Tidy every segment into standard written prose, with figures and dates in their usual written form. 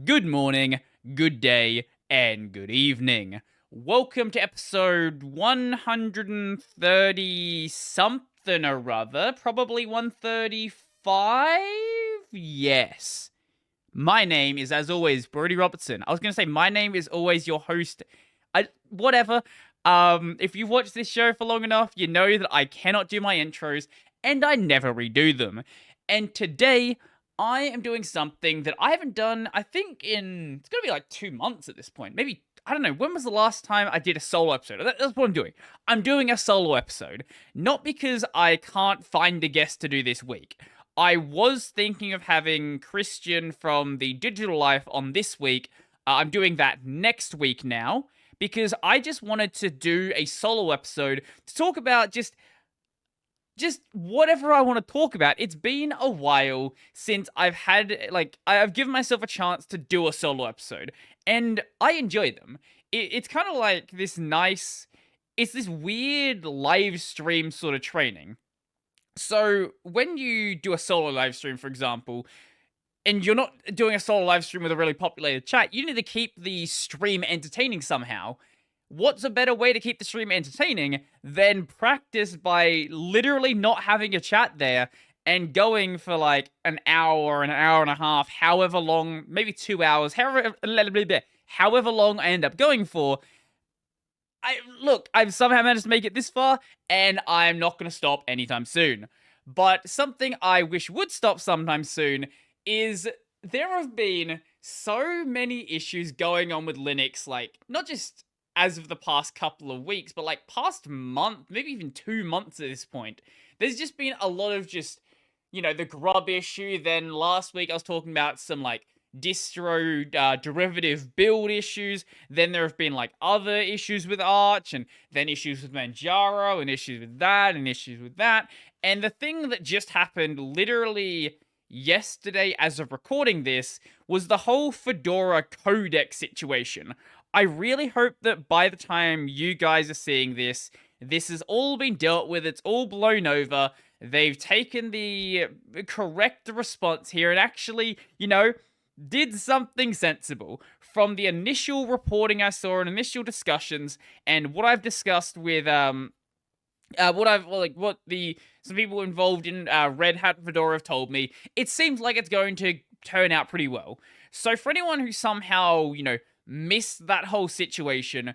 good morning, good day, and good evening. Welcome to episode 130 something or other, probably 135? Yes. My name is, as always, Brody Robertson. I was going to say, my name is always your host. Whatever. If you've watched this show for long enough, you know that I cannot do my intros, and I never redo them. And today, I am doing something that I haven't done, I think, it's going to be like 2 months at this point. Maybe, I don't know, when was the last time I did a solo episode? That's what I'm doing. I'm doing a solo episode. Not because I can't find a guest to do this week. I was thinking of having Christian from the Digital Life on this week. I'm doing that next week now because I just wanted to do a solo episode to talk about just whatever I want to talk about. It's been a while since I've given myself a chance to do a solo episode, and I enjoy them. It's kind of like it's this weird live stream sort of training. So when you do a solo live stream, for example, and you're not doing a solo live stream with a really populated chat, you need to keep the stream entertaining somehow. What's a better way to keep the stream entertaining than practice by literally not having a chat there and going for like an hour and a half, however long, maybe 2 hours, however long I end up going for. I've somehow managed to make it this far, and I'm not going to stop anytime soon. But something I wish would stop sometime soon is there have been so many issues going on with Linux, like, not just as of the past couple of weeks, but like past month, maybe even 2 months at this point. There's just been a lot of the grub issue. Then last week I was talking about some like distro derivative build issues. Then there have been like other issues with Arch, and then issues with Manjaro, and issues with that, and issues with that. And the thing that just happened literally yesterday, as of recording this, was the whole Fedora codec situation. I really hope that by the time you guys are seeing this, this has all been dealt with, it's all blown over. They've taken the correct response here and actually, did something sensible. From the initial reporting I saw and initial discussions, and what I've discussed with some people involved in Red Hat and Fedora have told me, it seems like it's going to turn out pretty well. So for anyone who somehow, missed that whole situation,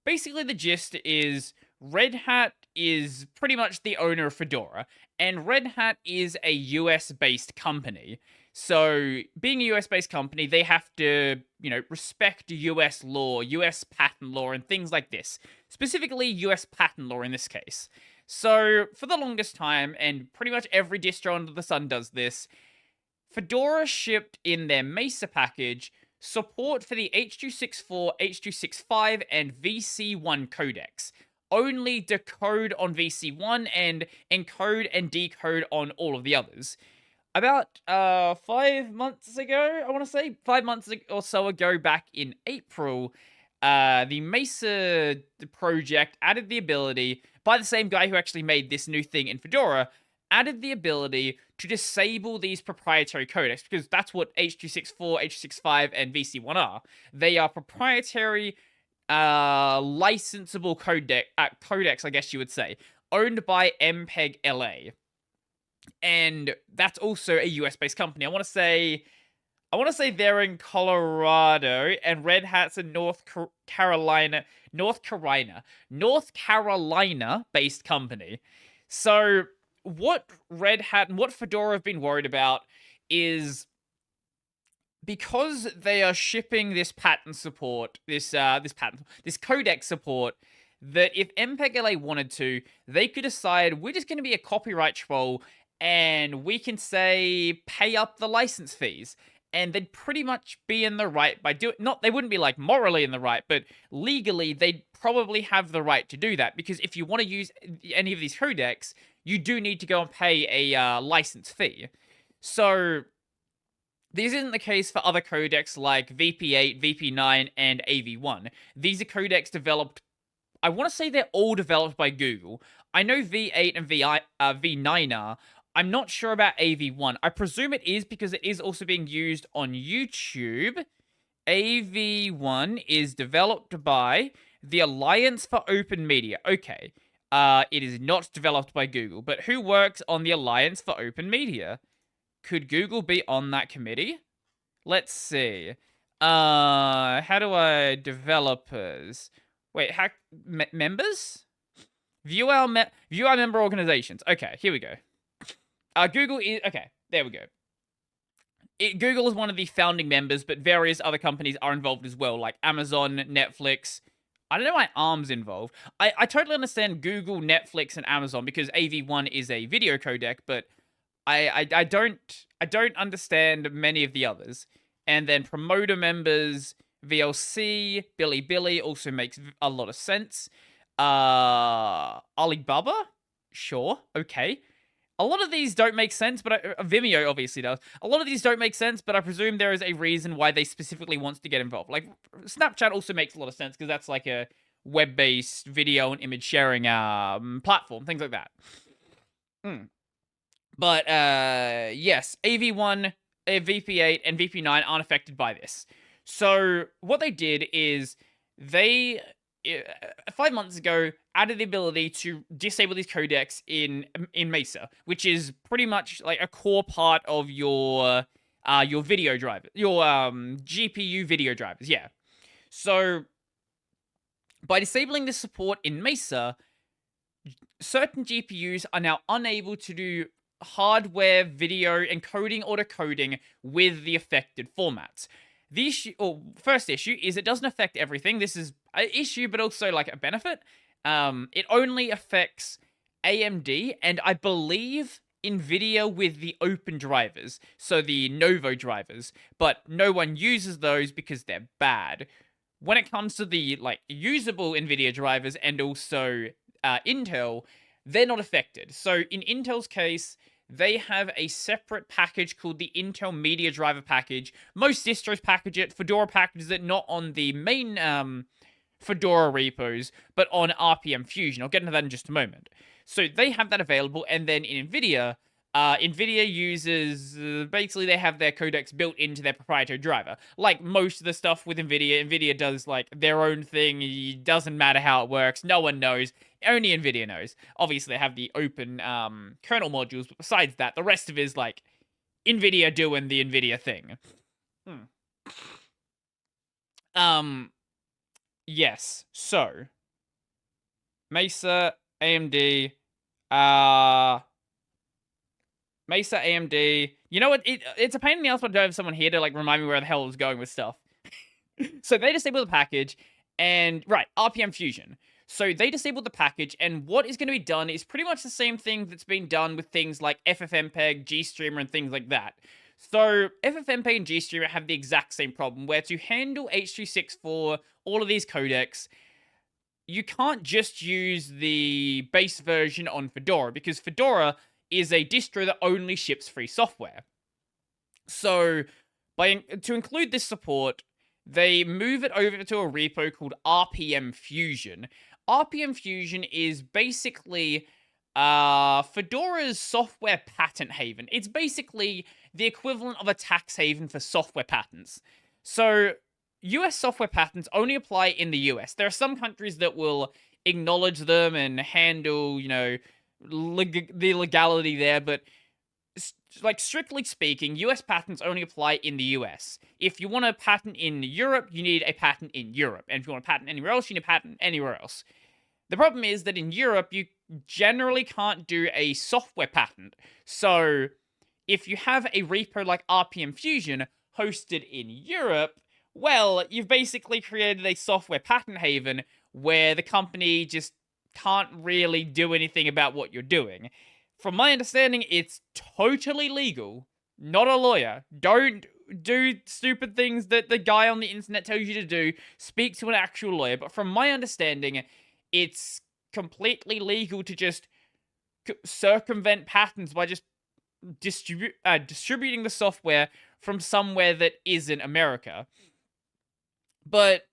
basically the gist is Red Hat is pretty much the owner of Fedora, and Red Hat is a US-based company. So, being a US-based company, they have to, respect US law, US patent law, and things like this. Specifically, US patent law in this case. So, for the longest time, and pretty much every distro under the sun does this, Fedora shipped in their Mesa package support for the H.264, H.265, and VC1 codecs. Only decode on VC1 and encode and decode on all of the others. About 5 months ago, I want to say, 5 months or so ago, back in April, the Mesa project added the ability, by the same guy who actually made this new thing in Fedora, added the ability to disable these proprietary codecs, because that's what H.264, H.265, and VC1 are. They are proprietary, licensable codecs, I guess you would say, owned by MPEG LA. And that's also a US-based company. I want to say they're in Colorado, and Red Hat's a North Carolina-based company. So what Red Hat and what Fedora have been worried about is, because they are shipping this patent support, this codec support, that if MPEG-LA wanted to, they could decide we're just going to be a copyright troll, and we can say pay up the license fees, and they'd pretty much be in the right by doing. Not they wouldn't be like morally in the right, but legally they'd probably have the right to do that, because if you want to use any of these codecs, you do need to go and pay a license fee. So this isn't the case for other codecs like VP8, VP9, and AV1. These are codecs developed, I want to say they're all developed by Google. I know V8 and V9 are. I'm not sure about AV1. I presume it is because it is also being used on YouTube. AV1 is developed by the Alliance for Open Media. Okay. It is not developed by Google, but who works on the Alliance for Open Media? Could Google be on that committee? Let's see. How do I developers? Wait, members? View our member organizations. Okay, here we go. Google is okay. There we go. Google is one of the founding members, but various other companies are involved as well, like Amazon, Netflix. I don't know why ARM's involved. I totally understand Google, Netflix, and Amazon because AV1 is a video codec, but I don't understand many of the others. And then promoter members, VLC, Bilibili also makes a lot of sense. Alibaba, sure, okay. A lot of these don't make sense, but Vimeo obviously does. A lot of these don't make sense, but I presume there is a reason why they specifically want to get involved. Like, Snapchat also makes a lot of sense because that's like a web-based video and image sharing platform, things like that. But, yes, AV1, VP8, and VP9 aren't affected by this. So, what they did is they 5 months ago, added the ability to disable these codecs in Mesa, which is pretty much like a core part of your video driver, your GPU video drivers. Yeah. So by disabling this support in Mesa, certain GPUs are now unable to do hardware video encoding or decoding with the affected formats. The issue, or first issue, is it doesn't affect everything. This is an issue, but also like a benefit. It only affects AMD and I believe NVIDIA with the open drivers, so the Novo drivers, but no one uses those because they're bad. When it comes to the like usable NVIDIA drivers and also Intel, they're not affected. So in Intel's case, they have a separate package called the Intel Media Driver package. Most distros package it. Fedora packages it not on the main Fedora repos, but on RPM Fusion. I'll get into that in just a moment. So they have that available, and then in NVIDIA, NVIDIA uses, basically they have their codecs built into their proprietary driver. Like most of the stuff with NVIDIA, NVIDIA does like their own thing. It doesn't matter how it works. No one knows. Only NVIDIA knows. Obviously, they have the open kernel modules, but besides that, the rest of it is like NVIDIA doing the NVIDIA thing. Yes. So, Mesa, AMD, Mesa, AMD. You know what? It's a pain in the ass, but I don't have someone here to like remind me where the hell I was going with stuff. So they disabled the package, and right, RPM Fusion. So they disabled the package, and what is going to be done is pretty much the same thing that's been done with things like FFmpeg, GStreamer, and things like that. So FFmpeg and GStreamer have the exact same problem, where to handle H.264, all of these codecs, you can't just use the base version on Fedora, because Fedora is a distro that only ships free software. So to include this support, they move it over to a repo called RPM Fusion. RPM Fusion is basically Fedora's software patent haven. It's basically the equivalent of a tax haven for software patents. So US software patents only apply in the US. There are some countries that will acknowledge them and handle, you know, the legality there, but like strictly speaking, US patents only apply in the US. If you want a patent in Europe, you need a patent in Europe. And if you want a patent anywhere else, you need a patent anywhere else. The problem is that in Europe, you generally can't do a software patent. So if you have a repo like RPM Fusion hosted in Europe, well, you've basically created a software patent haven where the company just can't really do anything about what you're doing. From my understanding, it's totally legal. Not a lawyer. Don't do stupid things that the guy on the internet tells you to do. Speak to an actual lawyer. But from my understanding, it's completely legal to just circumvent patents by just distributing the software from somewhere that isn't America. But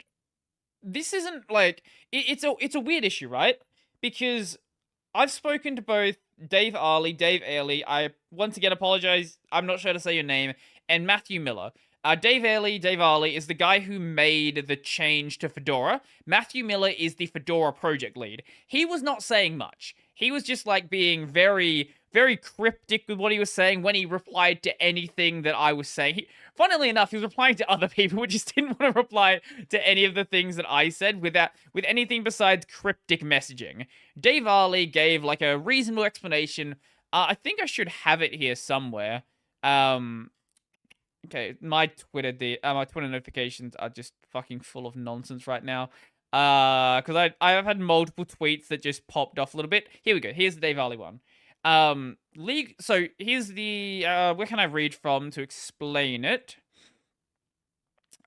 this isn't like it's a weird issue, right? Because I've spoken to both Dave Arley, Dave Airley. I once again apologize. I'm not sure how to say your name. And Matthew Miller. Dave Arley is the guy who made the change to Fedora. Matthew Miller is the Fedora project lead. He was not saying much. He was just like being very, very cryptic with what he was saying when he replied to anything that I was saying. Funnily enough, he was replying to other people who just didn't want to reply to any of the things that I said with anything besides cryptic messaging. Dave Arley gave like a reasonable explanation. I think I should have it here somewhere. Okay, my Twitter notifications are just fucking full of nonsense right now. Because I have had multiple tweets that just popped off a little bit. Here we go. Here's the Dave Arley one. So here's the where can I read from to explain it?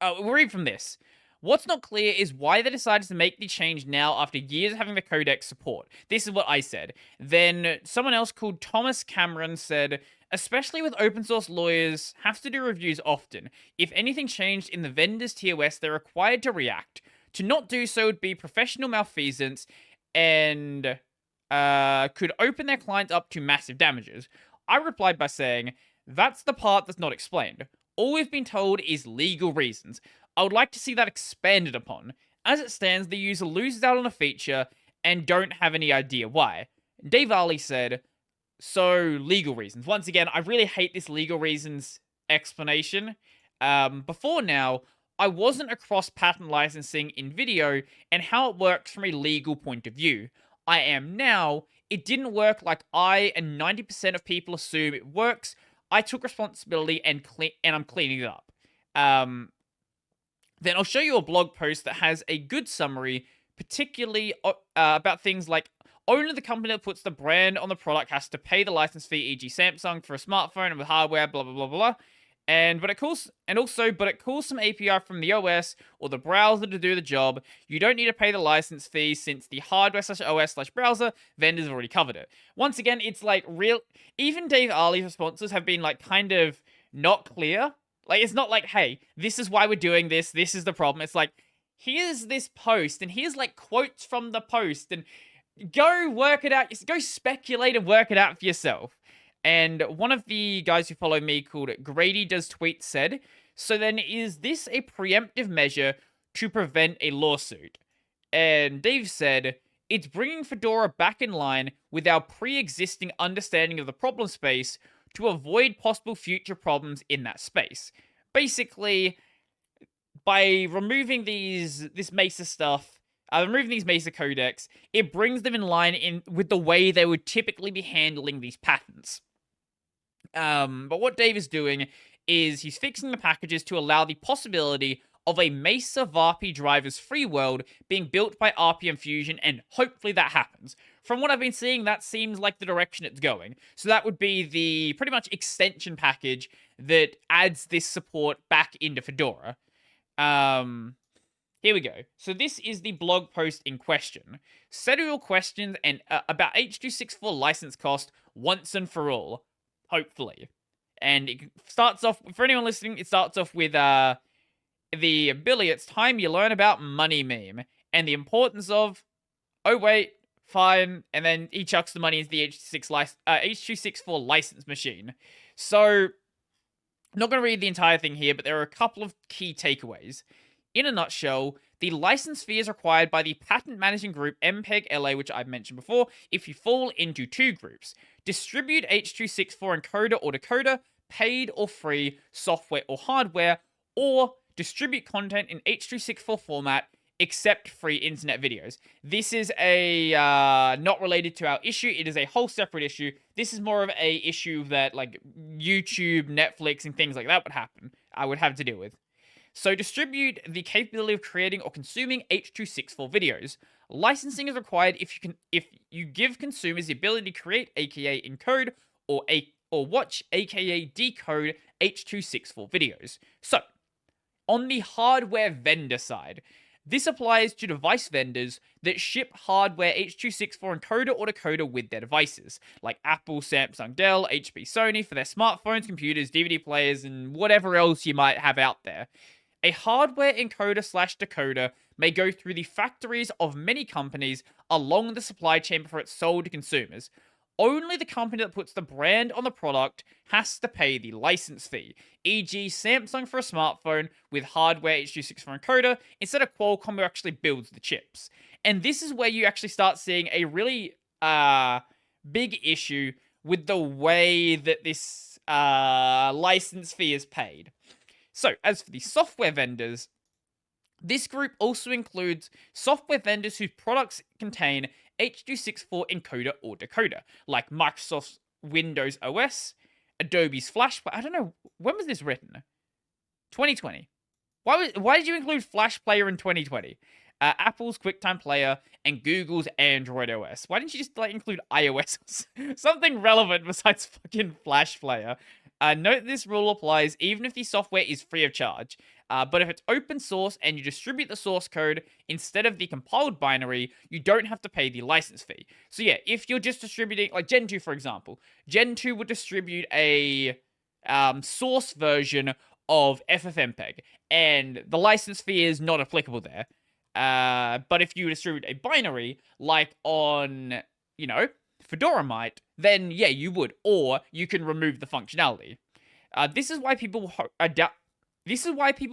We'll read from this. What's not clear is why they decided to make the change now after years of having the Codecs support. This is what I said. Then someone else called Thomas Cameron said, especially with open source lawyers, have to do reviews often. If anything changed in the vendor's TOS, they're required to react. To not do so would be professional malfeasance and could open their clients up to massive damages. I replied by saying, that's the part that's not explained. All we've been told is legal reasons. I would like to see that expanded upon. As it stands, the user loses out on a feature and don't have any idea why. Dave Arley said, so legal reasons. Once again, I really hate this legal reasons explanation. Before now, I wasn't across patent licensing in video and how it works from a legal point of view. I am now. It didn't work like I and 90% of people assume it works. I took responsibility and I'm cleaning it up. Then I'll show you a blog post that has a good summary, particularly about things like only the company that puts the brand on the product has to pay the license fee, e.g. Samsung for a smartphone and with hardware, blah, blah, blah, blah. But it calls some API from the OS or the browser to do the job. You don't need to pay the license fee since the hardware/OS/browser vendors have already covered it. Once again, it's like real. Even Dave Arley's responses have been like kind of not clear. Like it's not like, hey, this is why we're doing this. This is the problem. It's like, here's this post and here's like quotes from the post and go work it out. Go speculate and work it out for yourself. And one of the guys who follow me called Grady Does Tweet said, so then is this a preemptive measure to prevent a lawsuit? And Dave said, it's bringing Fedora back in line with our pre-existing understanding of the problem space to avoid possible future problems in that space. Basically, by removing this Mesa stuff, removing these Mesa codecs, it brings them in line with the way they would typically be handling these patents. But what Dave is doing is he's fixing the packages to allow the possibility of a Mesa VARP drivers free world being built by RPM Fusion, and hopefully that happens. From what I've been seeing, that seems like the direction it's going. So that would be the pretty much extension package that adds this support back into Fedora. Here we go. So this is the blog post in question. Settle your questions and about H.264 license cost once and for all. Hopefully. And it starts off, for anyone listening, it starts off with the Billy, it's time you learn about money meme and the importance of, oh wait, fine, and then he chucks the money into the H.264 license machine. So, I'm not going to read the entire thing here, but there are a couple of key takeaways. In a nutshell, the license fee is required by the patent managing group MPEG LA, which I've mentioned before, if you fall into two groups. Distribute H.264 encoder or decoder, paid or free, software or hardware, or distribute content in H.264 format, except free internet videos. This is a not related to our issue. It is a whole separate issue. This is more of a issue that like YouTube, Netflix, and things like that I would have to deal with. So distribute the capability of creating or consuming H.264 videos. Licensing is required if you give consumers the ability to create, aka encode, or watch, aka decode H.264 videos. So, on the hardware vendor side, this applies to device vendors that ship hardware H.264 encoder or decoder with their devices, like Apple, Samsung, Dell, HP, Sony for their smartphones, computers, DVD players, and whatever else you might have out there. A hardware encoder/decoder may go through the factories of many companies along the supply chain before it's sold to consumers. only the company that puts the brand on the product has to pay the license fee, e.g. Samsung for a smartphone with hardware H.264 encoder instead of Qualcomm who actually builds the chips. And this is where you actually start seeing a really big issue with the way that this license fee is paid. So, as for the software vendors, this group also includes software vendors whose products contain H.264 encoder or decoder, like Microsoft's Windows OS, Adobe's Flash. I don't know, when was this written? 2020. Why did you include Flash Player in 2020? Apple's QuickTime Player and Google's Android OS. Why didn't you just include iOS? Something relevant besides fucking Flash Player. Note this rule applies even if the software is free of charge. But if it's open source and you distribute the source code instead of the compiled binary, you don't have to pay the license fee. So yeah, if you're just distributing, like Gentoo for example, Gentoo would distribute a source version of FFmpeg, and the license fee is not applicable there. But if you distribute a binary, like on, Fedora might, then yeah, you would, or you can remove the functionality. This is why people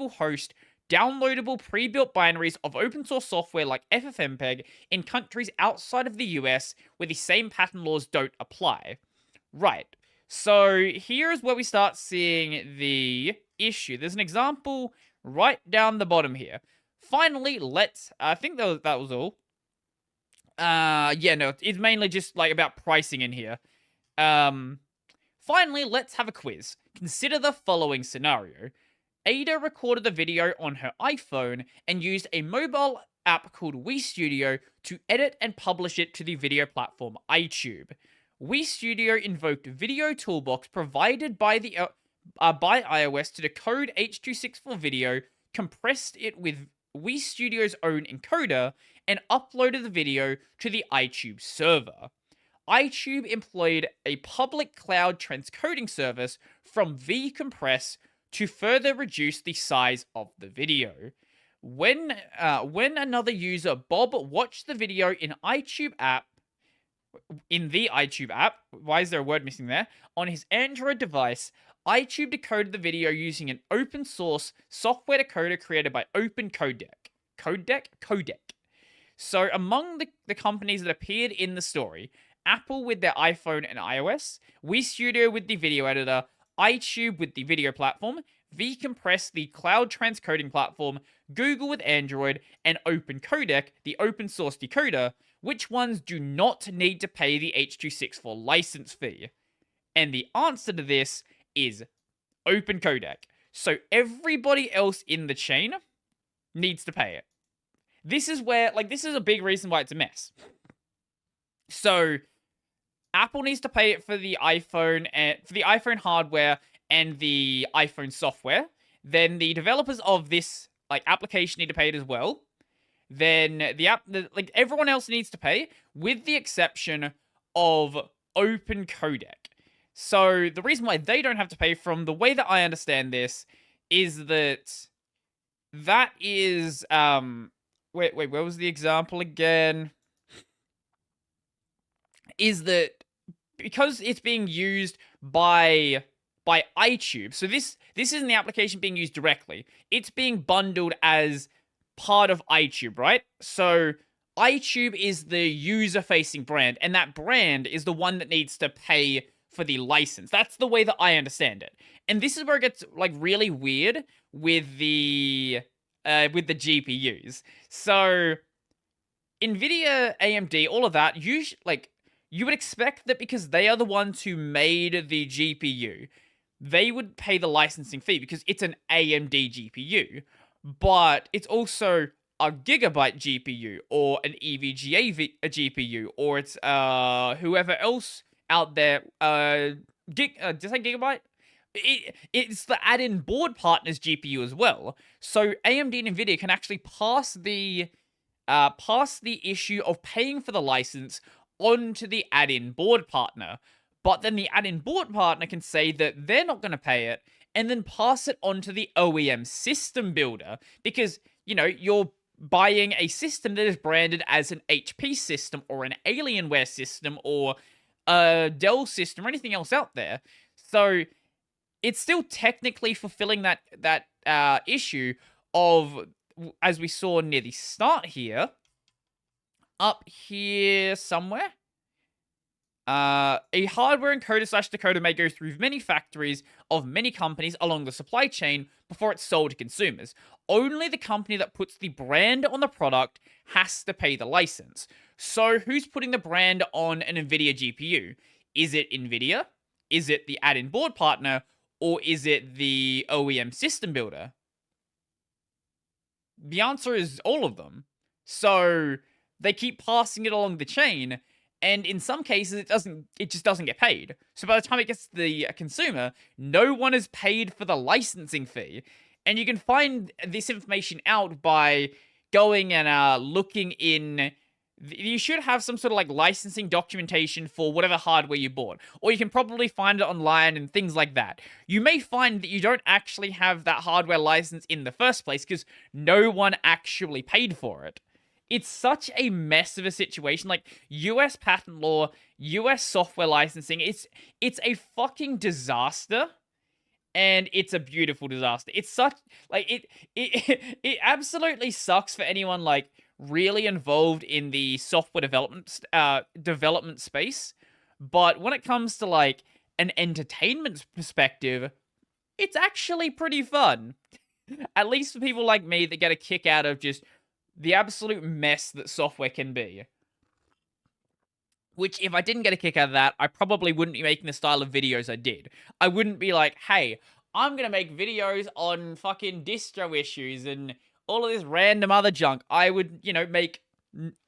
host downloadable pre-built binaries of open source software like FFmpeg in countries outside of the US where the same patent laws don't apply. Right. So here's where we start seeing the issue. There's an example right down the bottom here. Finally, I think that was all. Yeah, no, it's mainly just about pricing in here. Finally, let's have a quiz. Consider the following scenario. Ada recorded the video on her iPhone and used a mobile app called WeStudio to edit and publish it to the video platform iTube. WeStudio invoked Video Toolbox provided by iOS to decode H.264 video, compressed it with WeStudio's own encoder, and uploaded the video to the iTube server. iTube employed a public cloud transcoding service from vCompress to further reduce the size of the video. When another user, Bob, watched the video in the iTube app, why is there a word missing there? On his Android device, iTube decoded the video using an open source software decoder created by OpenCodec. Codec. So among the companies that appeared in the story, Apple with their iPhone and iOS, WeStudio with the video editor, iTube with the video platform, vCompress the cloud transcoding platform, Google with Android, and OpenCodec, the open source decoder, which ones do not need to pay the H.264 license fee? And the answer to this is OpenCodec. So everybody else in the chain needs to pay it. This is where, this is a big reason why it's a mess. So Apple needs to pay it for the iPhone and for the iPhone hardware and the iPhone software. Then the developers of this application need to pay it as well. Then everyone else needs to pay, with the exception of OpenCodec. So the reason why they don't have to pay, from the way that I understand this, is that is wait, where was the example again? Is that because it's being used by iTube. So this isn't the application being used directly. It's being bundled as part of iTube, right? So iTube is the user-facing brand, and that brand is the one that needs to pay for the license. That's the way that I understand it. And this is where it gets really weird with the GPUs. So Nvidia, AMD, all of that, you would expect that because they are the ones who made the GPU, they would pay the licensing fee because it's an AMD GPU. But it's also a Gigabyte GPU or an EVGA GPU, or it's whoever else out there. Did I say Gigabyte? It's the add-in board partner's GPU as well. So AMD and Nvidia can actually pass the issue of paying for the license onto the add-in board partner. But then the add-in board partner can say that they're not going to pay it, and then pass it onto the OEM system builder, because, you're buying a system that is branded as an HP system or an Alienware system or a Dell system or anything else out there. So it's still technically fulfilling that issue of, as we saw near the start here, up here somewhere. A hardware encoder/decoder may go through many factories of many companies along the supply chain before it's sold to consumers. Only the company that puts the brand on the product has to pay the license. So who's putting the brand on an NVIDIA GPU? Is it NVIDIA? Is it the add-in board partner? Or is it the OEM system builder? The answer is all of them. So they keep passing it along the chain, and in some cases it just doesn't get paid. So by the time it gets to the consumer, no one is paid for the licensing fee. And you can find this information out by going and looking in. You should have some sort of like licensing documentation for whatever hardware you bought, or you can probably find it online and things like that. You may find that you don't actually have that hardware license in the first place because no one actually paid for it. It's such a mess of a situation. Like, US patent law, US software licensing, it's a fucking disaster. And it's a beautiful disaster. It's such, like, it absolutely sucks for anyone like really involved in the software development space. But when it comes to like an entertainment perspective, it's actually pretty fun. At least for people like me that get a kick out of just the absolute mess that software can be. Which, if I didn't get a kick out of that, I probably wouldn't be making the style of videos I did. I wouldn't be like, hey, I'm gonna make videos on fucking distro issues and all of this random other junk. I would, make,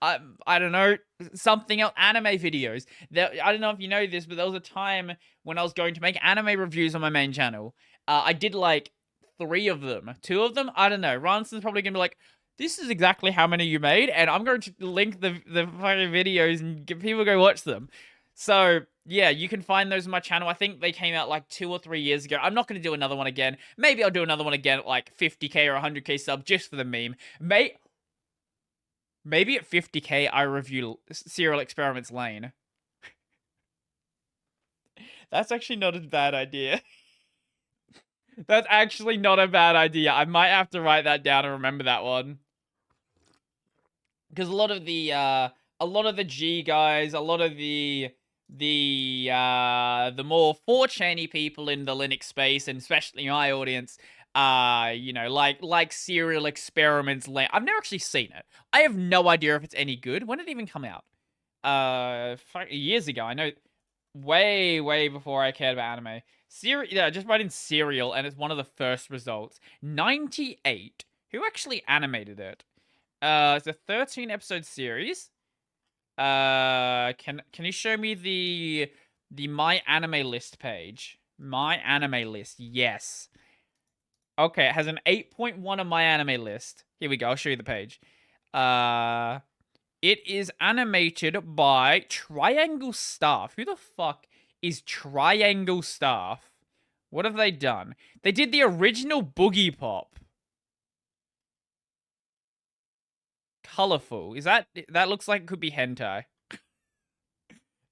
I don't know, something else, anime videos. I don't know if you know this, but there was a time when I was going to make anime reviews on my main channel. I did like 3 of them. 2 of them, I don't know. Ranson's probably gonna be like, this is exactly how many you made, and I'm going to link the fucking videos and get people go watch them. So, yeah, you can find those on my channel. I think they came out like 2 or 3 years ago. I'm not going to do another one again. Maybe I'll do another one again at like 50k or 100k sub just for the meme. Maybe at 50k I review Serial Experiments Lane. That's actually not a bad idea. That's actually not a bad idea. I might have to write that down and remember that one. Because a lot of the G guys, a lot of the more 4chan-y people in the Linux space, and especially my audience, like Serial Experiments Land. I've never actually seen it. I have no idea if it's any good. When did it even come out? Years ago. I know, way before I cared about anime. Just write in Serial, and it's one of the first results. 98. Who actually animated it? It's a 13-episode series. Can you show me the My Anime List page? My Anime List, yes. Okay, it has an 8.1 on My Anime List. Here we go, I'll show you the page. It is animated by Triangle Staff. Who the fuck is Triangle Staff? What have they done? They did the original Boogie Pop. Colorful. That looks like it could be hentai.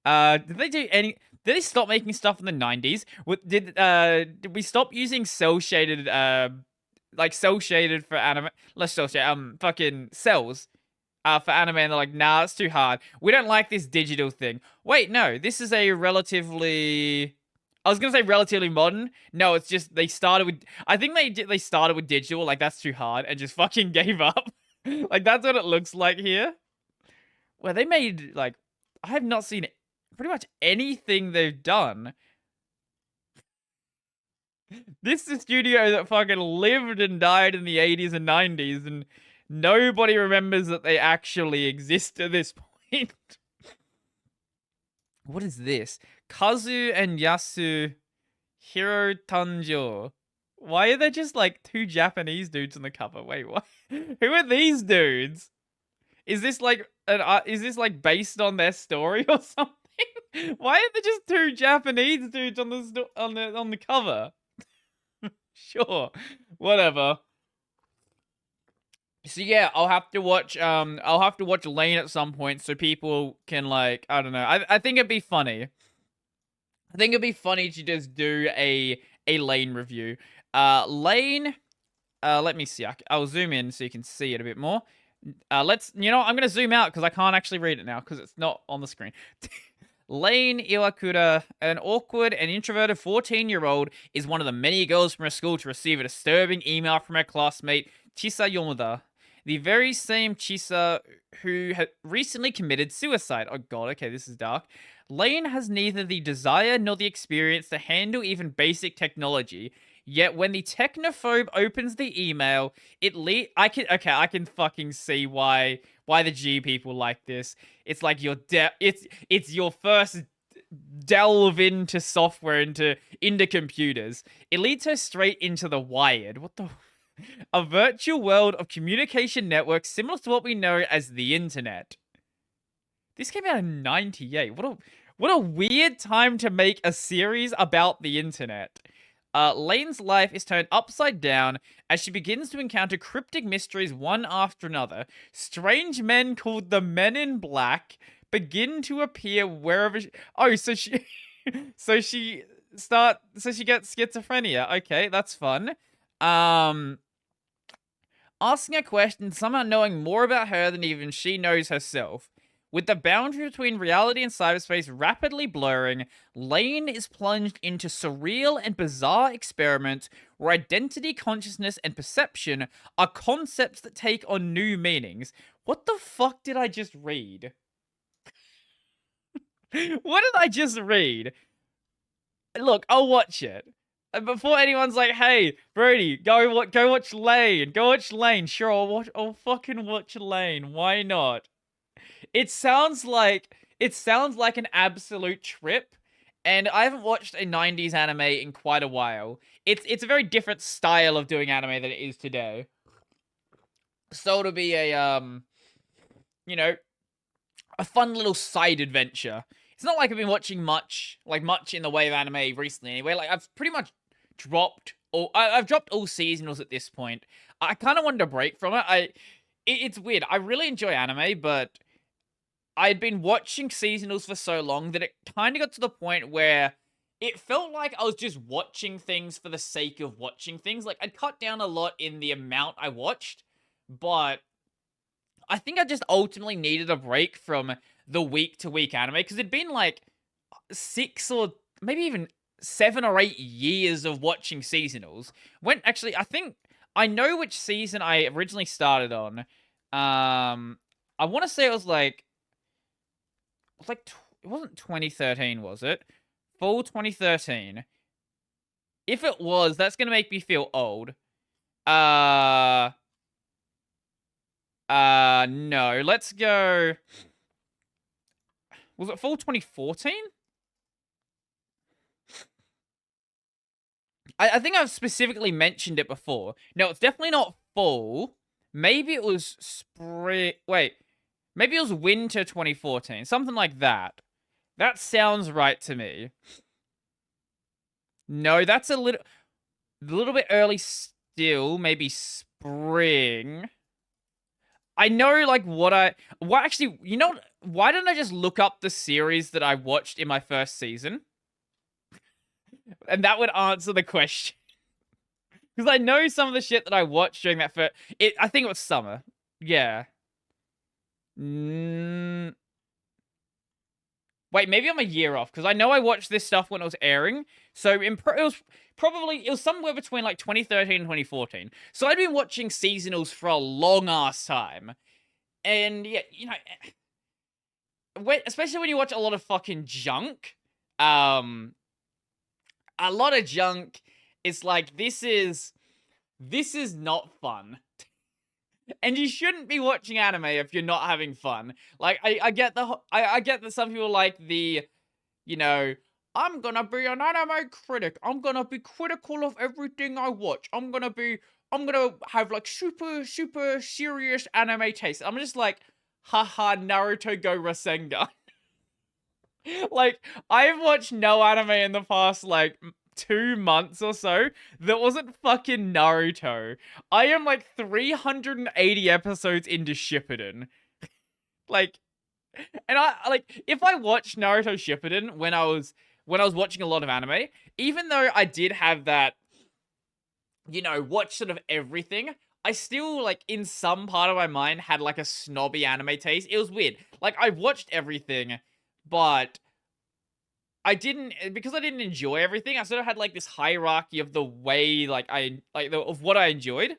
Did they stop making stuff in the 90s? Did we stop using cell shaded cell shaded for anime? Less cell shaded, fucking cells for anime, and they're like, nah, it's too hard. We don't like this digital thing. Wait, no, this is a relatively, I was gonna say relatively modern. No, it's just they started with, I think they started with digital, like that's too hard, and just fucking gave up. Like, that's what it looks like here. Where they made, like, I have not seen pretty much anything they've done. This is a studio that fucking lived and died in the 80s and 90s, and nobody remembers that they actually exist at this point. What is this? Kazu and Yasu Hiro Tanjo. Why are there just like 2 Japanese dudes on the cover? Wait, what? Who are these dudes? Is this like based on their story or something? Why are there just 2 Japanese dudes on the cover? Sure, whatever. So yeah, I'll have to watch Lane at some point so people can like, I don't know. I think it'd be funny. I think it'd be funny to just do a Lane review. Lane, let me see. I'll zoom in so you can see it a bit more. I'm gonna zoom out because I can't actually read it now because it's not on the screen. Lane Iwakura, an awkward and introverted 14-year-old, is one of the many girls from her school to receive a disturbing email from her classmate, Chisa Yomoda. The very same Chisa who had recently committed suicide. Oh god, okay, this is dark. Lane has neither the desire nor the experience to handle even basic technology. Yet when the technophobe opens the email, I can fucking see why the G people like this. It's like it's your first delve into software, into computers. It leads her straight into the wired. What the a virtual world of communication networks similar to what we know as the internet. This came out in 98. What a weird time to make a series about the internet. Lane's life is turned upside down as she begins to encounter cryptic mysteries one after another. Strange men called the Men in Black begin to appear wherever so she so she gets schizophrenia. Okay, that's fun. Asking a question, somehow knowing more about her than even she knows herself. With the boundary between reality and cyberspace rapidly blurring, Lane is plunged into surreal and bizarre experiments where identity, consciousness, and perception are concepts that take on new meanings. What the fuck did I just read? What did I just read? Look, I'll watch it. And before anyone's like, "Hey, Brody, go watch Lane. Go watch Lane." Sure, I'll fucking watch Lane. Why not? It sounds like an absolute trip, and I haven't watched a 90s anime in quite a while. It's a very different style of doing anime than it is today. So it'll be you know, a fun little side adventure. It's not like I've been watching much in the way of anime recently anyway. Like I've pretty much I've dropped all seasonals at this point. I kind of wanted a break from it. It's weird. I really enjoy anime, but I'd been watching seasonals for so long that it kind of got to the point where it felt like I was just watching things for the sake of watching things. Like, I'd cut down a lot in the amount I watched, but I think I just ultimately needed a break from the week-to-week anime, because it'd been like 6 or maybe even 7 or 8 years of watching seasonals. I think I know which season I originally started on. I want to say it wasn't 2013, was it? Fall 2013. If it was, that's gonna make me feel old. No. Let's go. Was it fall 2014? I think I've specifically mentioned it before. No, it's definitely not fall. Maybe it was spring. Wait. Maybe it was winter 2014. Something like that. That sounds right to me. No, that's a little bit early still. Maybe spring. I know, like, actually, why didn't I just look up the series that I watched in my first season? And that would answer the question. Because I know some of the shit that I watched during that I think it was summer. Yeah. Wait, maybe I'm a year off, because I know I watched this stuff when it was airing. So it was somewhere between like 2013 and 2014. So I'd been watching seasonals for a long ass time. And yeah, especially when you watch a lot of fucking junk, a lot of junk, it's like, this is not fun. And you shouldn't be watching anime if you're not having fun. Like, I get that some people like I'm gonna be an anime critic. I'm gonna be critical of everything I watch. I'm gonna have like super, super serious anime taste. I'm just like, haha, Naruto go Rasengan. Like, I've watched no anime in the past, like, 2 months or so that wasn't fucking Naruto. I am like 380 episodes into Shippuden. Like, and I like if I watched Naruto Shippuden when I was watching a lot of anime, even though I did have that, watch sort of everything, I still like in some part of my mind had like a snobby anime taste. It was weird. Like I watched everything, but because I didn't enjoy everything. I sort of had like this hierarchy of the way like of what I enjoyed.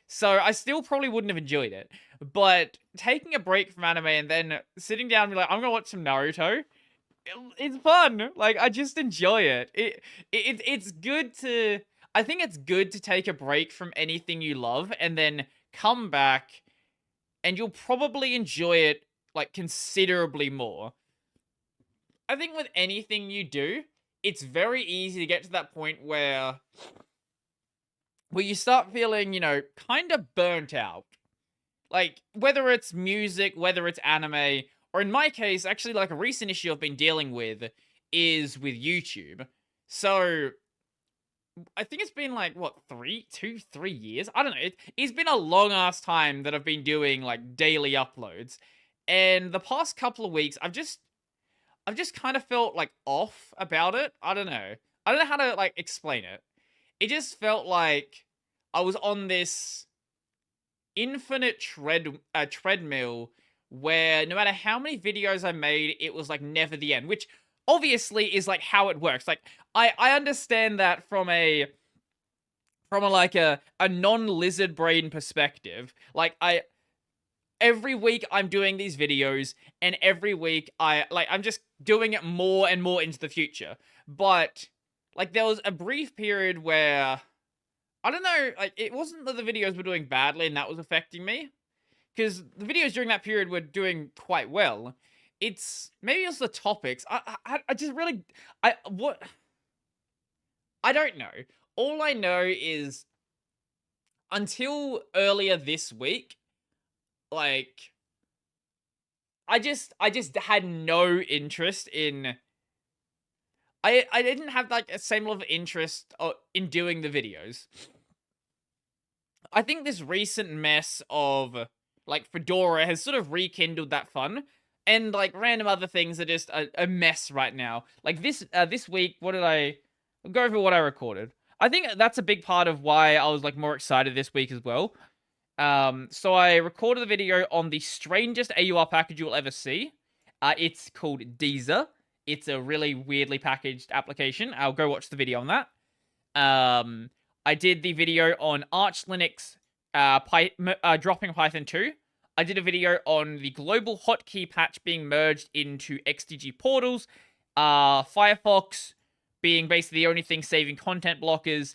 So I still probably wouldn't have enjoyed it. But taking a break from anime and then sitting down and be like, I'm gonna watch some Naruto. It's fun. Like I just enjoy it. It's good to. I think it's good to take a break from anything you love and then come back, and you'll probably enjoy it like considerably more. I think with anything you do, it's very easy to get to that point where you start feeling, kind of burnt out. Like, whether it's music, whether it's anime, or in my case, actually, like a recent issue I've been dealing with is with YouTube. So, I think it's been like, what, 3 years? I don't know. It's been a long ass time that I've been doing like daily uploads. And the past couple of weeks, I've just kind of felt like off about it. I don't know. I don't know how to like explain it. It just felt like I was on this infinite treadmill where no matter how many videos I made, it was like never the end, which obviously is like how it works. Like I understand that from a like a non-lizard brain perspective. Like every week I'm doing these videos and every week I'm just doing it more and more into the future. But like there was a brief period where I don't know, like it wasn't that the videos were doing badly and that was affecting me, because the videos during that period were doing quite well. It's maybe it's the topics. I just really what I don't know. All I know is until earlier this week, like I just had no interest in I didn't have like a same level of interest in doing the videos. I think this recent mess of like Fedora has sort of rekindled that fun, and like random other things are just a mess right now. Like this week, I'll go over what I recorded. I think that's a big part of why I was like more excited this week as well. So I recorded the video on the strangest AUR package you'll ever see. It's called Deezer. It's a really weirdly packaged application. I'll go watch the video on that. I did the video on Arch Linux, dropping Python 2. I did a video on the global hotkey patch being merged into XDG portals. Firefox being basically the only thing saving content blockers.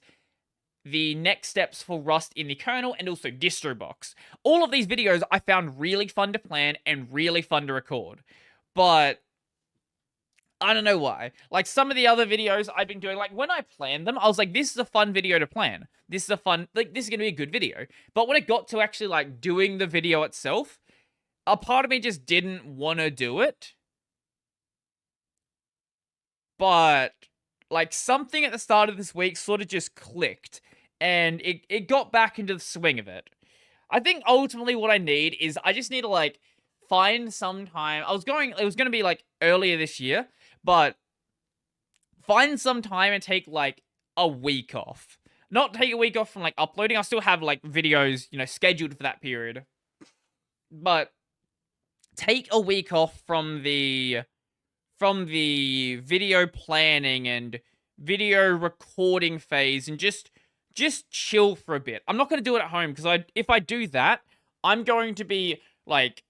The next steps for Rust in the kernel, and also DistroBox. All of these videos I found really fun to plan and really fun to record. But I don't know why. Like some of the other videos I've been doing, like when I planned them, I was like, this is a fun video to plan. This is a fun, like this is going to be a good video. But when it got to actually like doing the video itself, a part of me just didn't want to do it. But like something at the start of this week sort of just clicked, and it got back into the swing of it. I think ultimately what I need is I just need to like find some time. It was going to be like earlier this year, but find some time and take like a week off. Not take a week off from like uploading. I'll still have like videos, scheduled for that period. But take a week off from the video planning and video recording phase and just chill for a bit. I'm not going to do it at home because if I do that, I'm going to be like,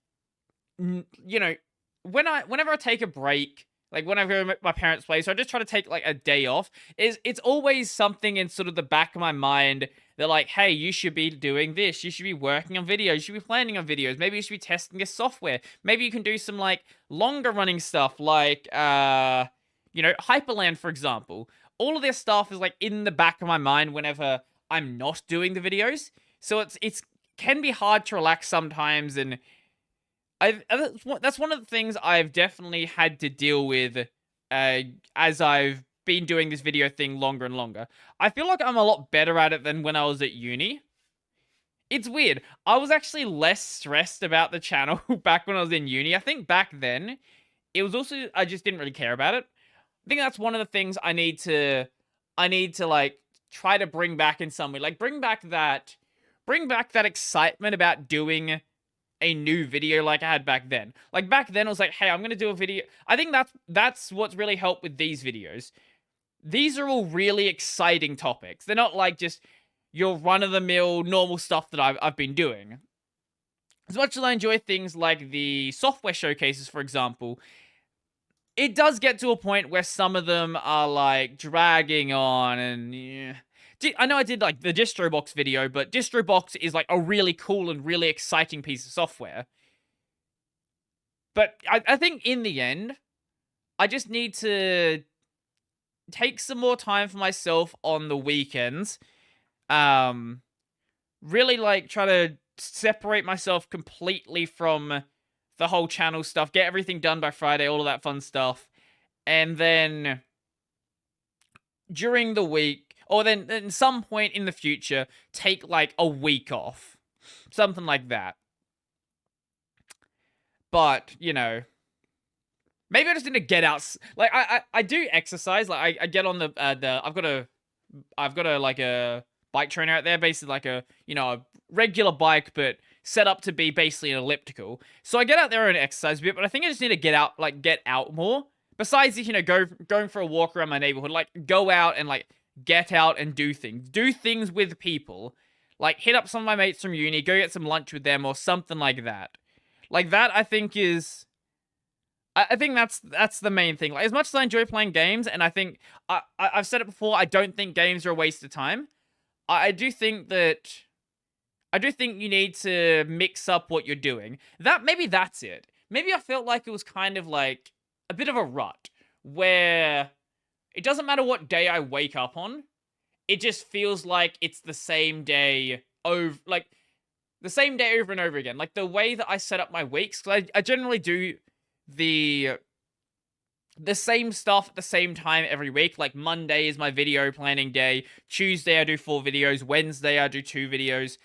whenever I take a break, like when I go to my parents' place, so I just try to take like a day off. It's always something in sort of the back of my mind that like, hey, you should be doing this. You should be working on videos. You should be planning on videos. Maybe you should be testing this software. Maybe you can do some like longer running stuff like Hyperland, for example. All of this stuff is like in the back of my mind whenever I'm not doing the videos. So it's can be hard to relax sometimes, and that's one of the things I've definitely had to deal with as I've been doing this video thing longer and longer, I feel like I'm a lot better at it than when I was at uni. It's weird. I was actually less stressed about the channel back when I was in uni. I think back then, it was also, I just didn't really care about it. I think that's one of the things I need to like try to bring back in some way. Like bring back that excitement about doing a new video like I had back then. Like back then I was like, hey, I'm gonna do a video. I think that's what's really helped with these videos. These are all really exciting topics. They're not like just your run-of-the-mill normal stuff that I've been doing. As much as I enjoy things like the software showcases, for example, it does get to a point where some of them are like dragging on and yeah. I know I did like the DistroBox video, but DistroBox is like a really cool and really exciting piece of software. But I think in the end, I just need to take some more time for myself on the weekends. Really like try to separate myself completely from the whole channel stuff, get everything done by Friday, all of that fun stuff. And then during the week, or then at some point in the future, take like a week off. Something like that. But, you know, maybe I just need to get out. Like, I do exercise. Like, I get on the I've got a, like, a bike trainer out there, basically like a, you know, a regular bike, but set up to be basically an elliptical. So I get out there and exercise a bit, but I think I just need to get out more. Besides, you know, going for a walk around my neighborhood, like, go out and, like, get out and do things. Do things with people. Like, hit up some of my mates from uni, go get some lunch with them, or something like that. Like, that, I think, is... I think that's the main thing. Like, as much as I enjoy playing games, and I think... I've said it before, I don't think games are a waste of time. I do think that... I do think you need to mix up what you're doing. Maybe that's it. Maybe I felt like it was kind of like a bit of a rut, where it doesn't matter what day I wake up on, it just feels like it's the same day over, like, the same day over and over again. Like, the way that I set up my weeks, because I generally do the same stuff at the same time every week. Like, Monday is my video planning day, Tuesday I do 4 videos, Wednesday I do 2 videos,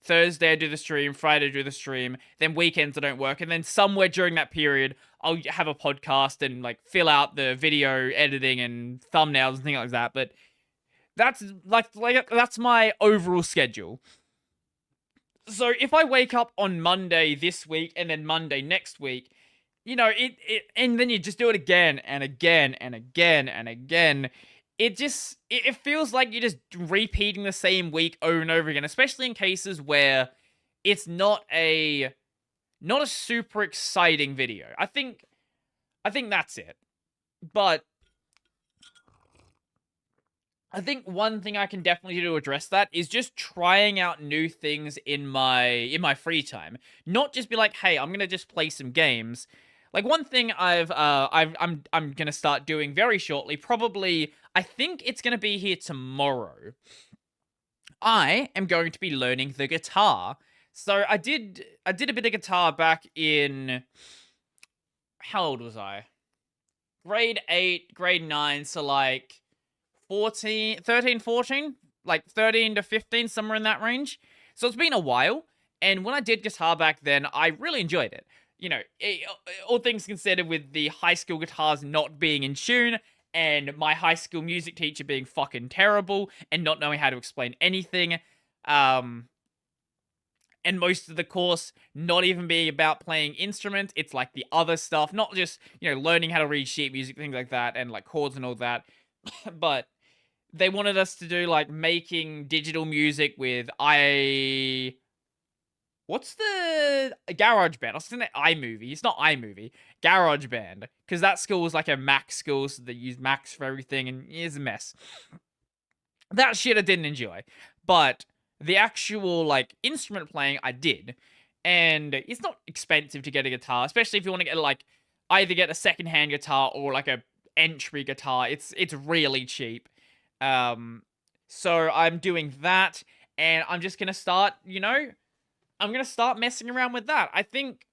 Thursday I do the stream, Friday I do the stream, then weekends I don't work, and then somewhere during that period, I'll have a podcast and, like, fill out the video editing and thumbnails and things like that, but that's, like that's my overall schedule. So if I wake up on Monday this week and then Monday next week, you know, and then you just do it again and again and again and again, it feels like you're just repeating the same week over and over again, especially in cases where it's not a super exciting video. I think that's it. But I think one thing I can definitely do to address that is just trying out new things in my free time. Not just be like, hey, I'm gonna just play some games. Like, one thing I'm gonna start doing very shortly, probably, I think it's gonna be here tomorrow. I am going to be learning the guitar. So I did a bit of guitar back in, how old was I? Grade 8, grade 9, so like 13, 14, like 13 to 15, somewhere in that range. So it's been a while, and when I did guitar back then, I really enjoyed it. You know, all things considered, with the high school guitars not being in tune, and my high school music teacher being fucking terrible, and not knowing how to explain anything, and most of the course not even being about playing instruments, it's like the other stuff, not just, you know, learning how to read sheet music, things like that, and like chords and all that, but they wanted us to do like making digital music with what's the GarageBand? I was thinking iMovie. It's not iMovie. GarageBand. Because that school was like a Mac school, so they use Macs for everything, and it's a mess. That shit I didn't enjoy. But the actual, like, instrument playing, I did. And it's not expensive to get a guitar, especially if you want to get, like, either get a secondhand guitar or, like, a entry guitar. It's really cheap. So I'm doing that, and I'm just gonna start, you know, I'm gonna start messing around with that. I think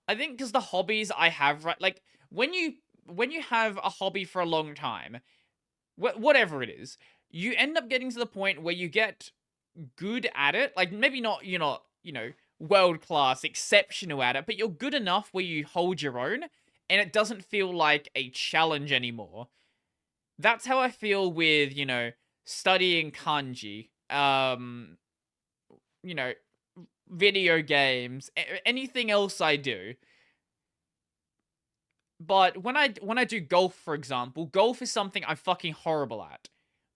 because the hobbies I have, right, like, when you when you have a hobby for a long time, whatever it is, you end up getting to the point where you get good at it. Like maybe not you're not, world class, exceptional at it, but you're good enough where you hold your own and it doesn't feel like a challenge anymore. That's how I feel with, studying kanji. You know, video games, anything else I do. But when I do golf, for example, golf is something I'm fucking horrible at.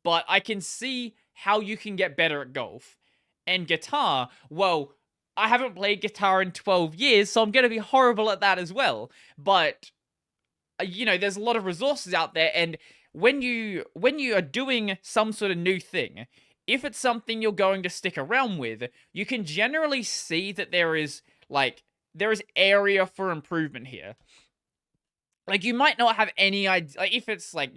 But I can see how you can get better at golf. And guitar, well, I haven't played guitar in 12 years, so I'm going to be horrible at that as well. But there's a lot of resources out there, and when you are doing some sort of new thing, if it's something you're going to stick around with, you can generally see that there is area for improvement here. Like, you might not have any idea. Like, if it's like,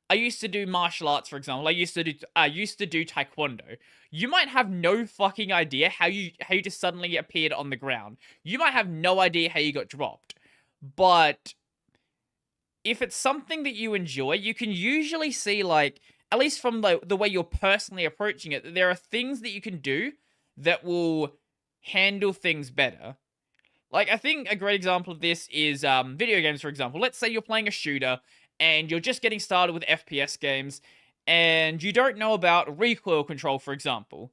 I used to do martial arts, for example. I used to do taekwondo. You might have no fucking idea how you just suddenly appeared on the ground. You might have no idea how you got dropped. But if it's something that you enjoy, you can usually see, like, at least from the way you're personally approaching it, that there are things that you can do that will handle things better. Like, I think a great example of this is video games, for example. Let's say you're playing a shooter, and you're just getting started with FPS games, and you don't know about recoil control, for example.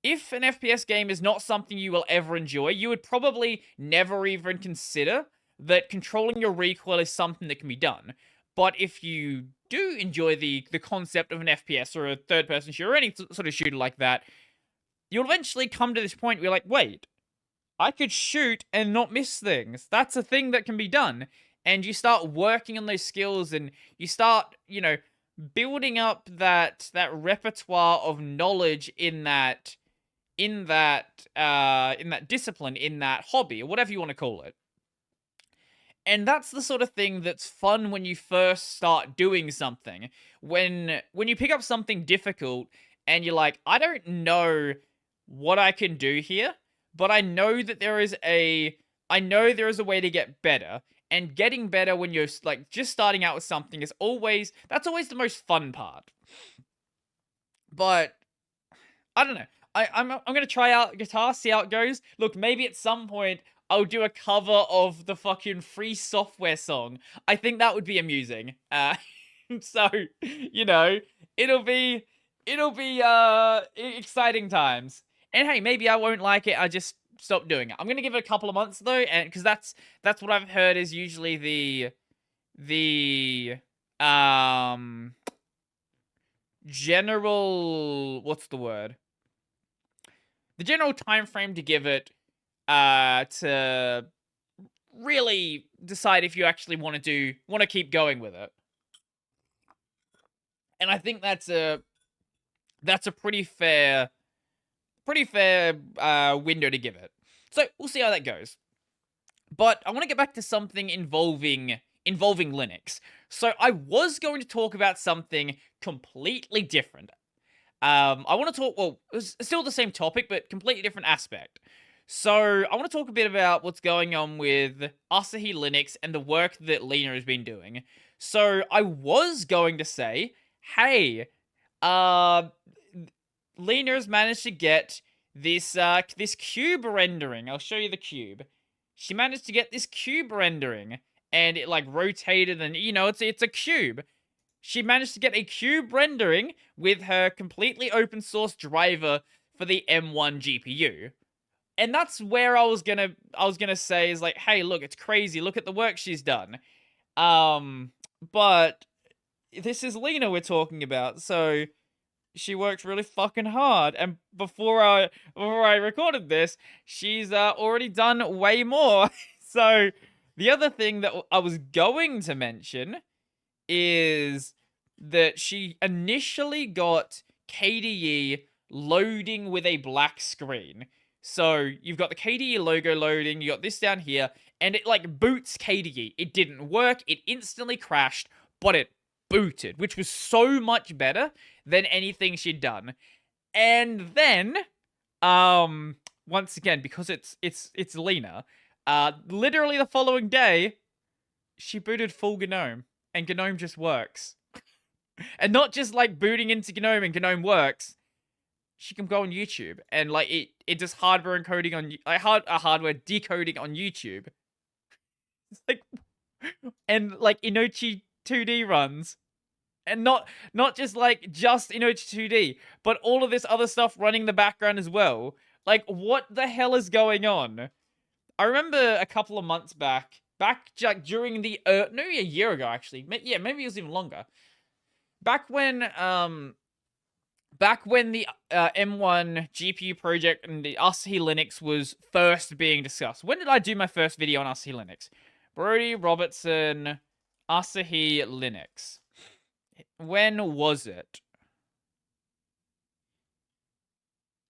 If an FPS game is not something you will ever enjoy, you would probably never even consider that controlling your recoil is something that can be done. But if you do enjoy the concept of an FPS or a third-person shooter or any sort of shooter like that, you'll eventually come to this point where you're like, wait, I could shoot and not miss things. That's a thing that can be done. And you start working on those skills, and you start, building up that repertoire of knowledge in that discipline, in that hobby, or whatever you want to call it. And that's the sort of thing that's fun when you first start doing something. When you pick up something difficult and you're like, I don't know what I can do here, but I know that there is a way to get better. And getting better when you're like just starting out with something is always the most fun part. But I don't know. I'm gonna try out guitar, see how it goes. Look, maybe at some point I'll do a cover of the fucking Free Software song. I think that would be amusing. So it'll be exciting times. And hey, maybe I won't like it. I just stop doing it. I'm gonna give it a couple of months though, and because that's what I've heard is usually the general, what's the word? The general time frame to give it to really decide if you actually want to keep going with it. And I think that's a pretty fair window to give it. So we'll see how that goes. But I want to get back to something involving Linux. So I was going to talk about something completely different. I want to talk, well, it's still the same topic, but completely different aspect. So I want to talk a bit about what's going on with Asahi Linux and the work that Lina has been doing. So I was going to say, hey, Lina's managed to get this cube rendering. I'll show you the cube. She managed to get this cube rendering, and it like rotated, and it's a cube. She managed to get a cube rendering with her completely open source driver for the M1 GPU. And that's where I was gonna say is like, hey, look, it's crazy. Look at the work she's done. But this is Lina we're talking about, so she worked really fucking hard. And before I recorded this, she's already done way more. So the other thing that I was going to mention is that she initially got KDE loading with a black screen. So you've got the KDE logo loading, you got this down here, and it like boots KDE. It didn't work, it instantly crashed, but it booted, which was so much better than anything she'd done. And then, once again, because it's Lina, literally the following day, she booted full GNOME, and GNOME just works. And not just like booting into GNOME and GNOME works. She can go on YouTube and like it does hardware encoding on like hardware decoding on YouTube. It's like and like Inochi 2D runs. And not just like just Inochi 2D, but all of this other stuff running in the background as well. Like what the hell is going on? I remember a couple of months back during the maybe a year ago actually. Yeah, maybe it was even longer. Back when the M1 GPU project and the Asahi Linux was first being discussed. When did I do my first video on Asahi Linux? Brodie Robertson, Asahi Linux. When was it?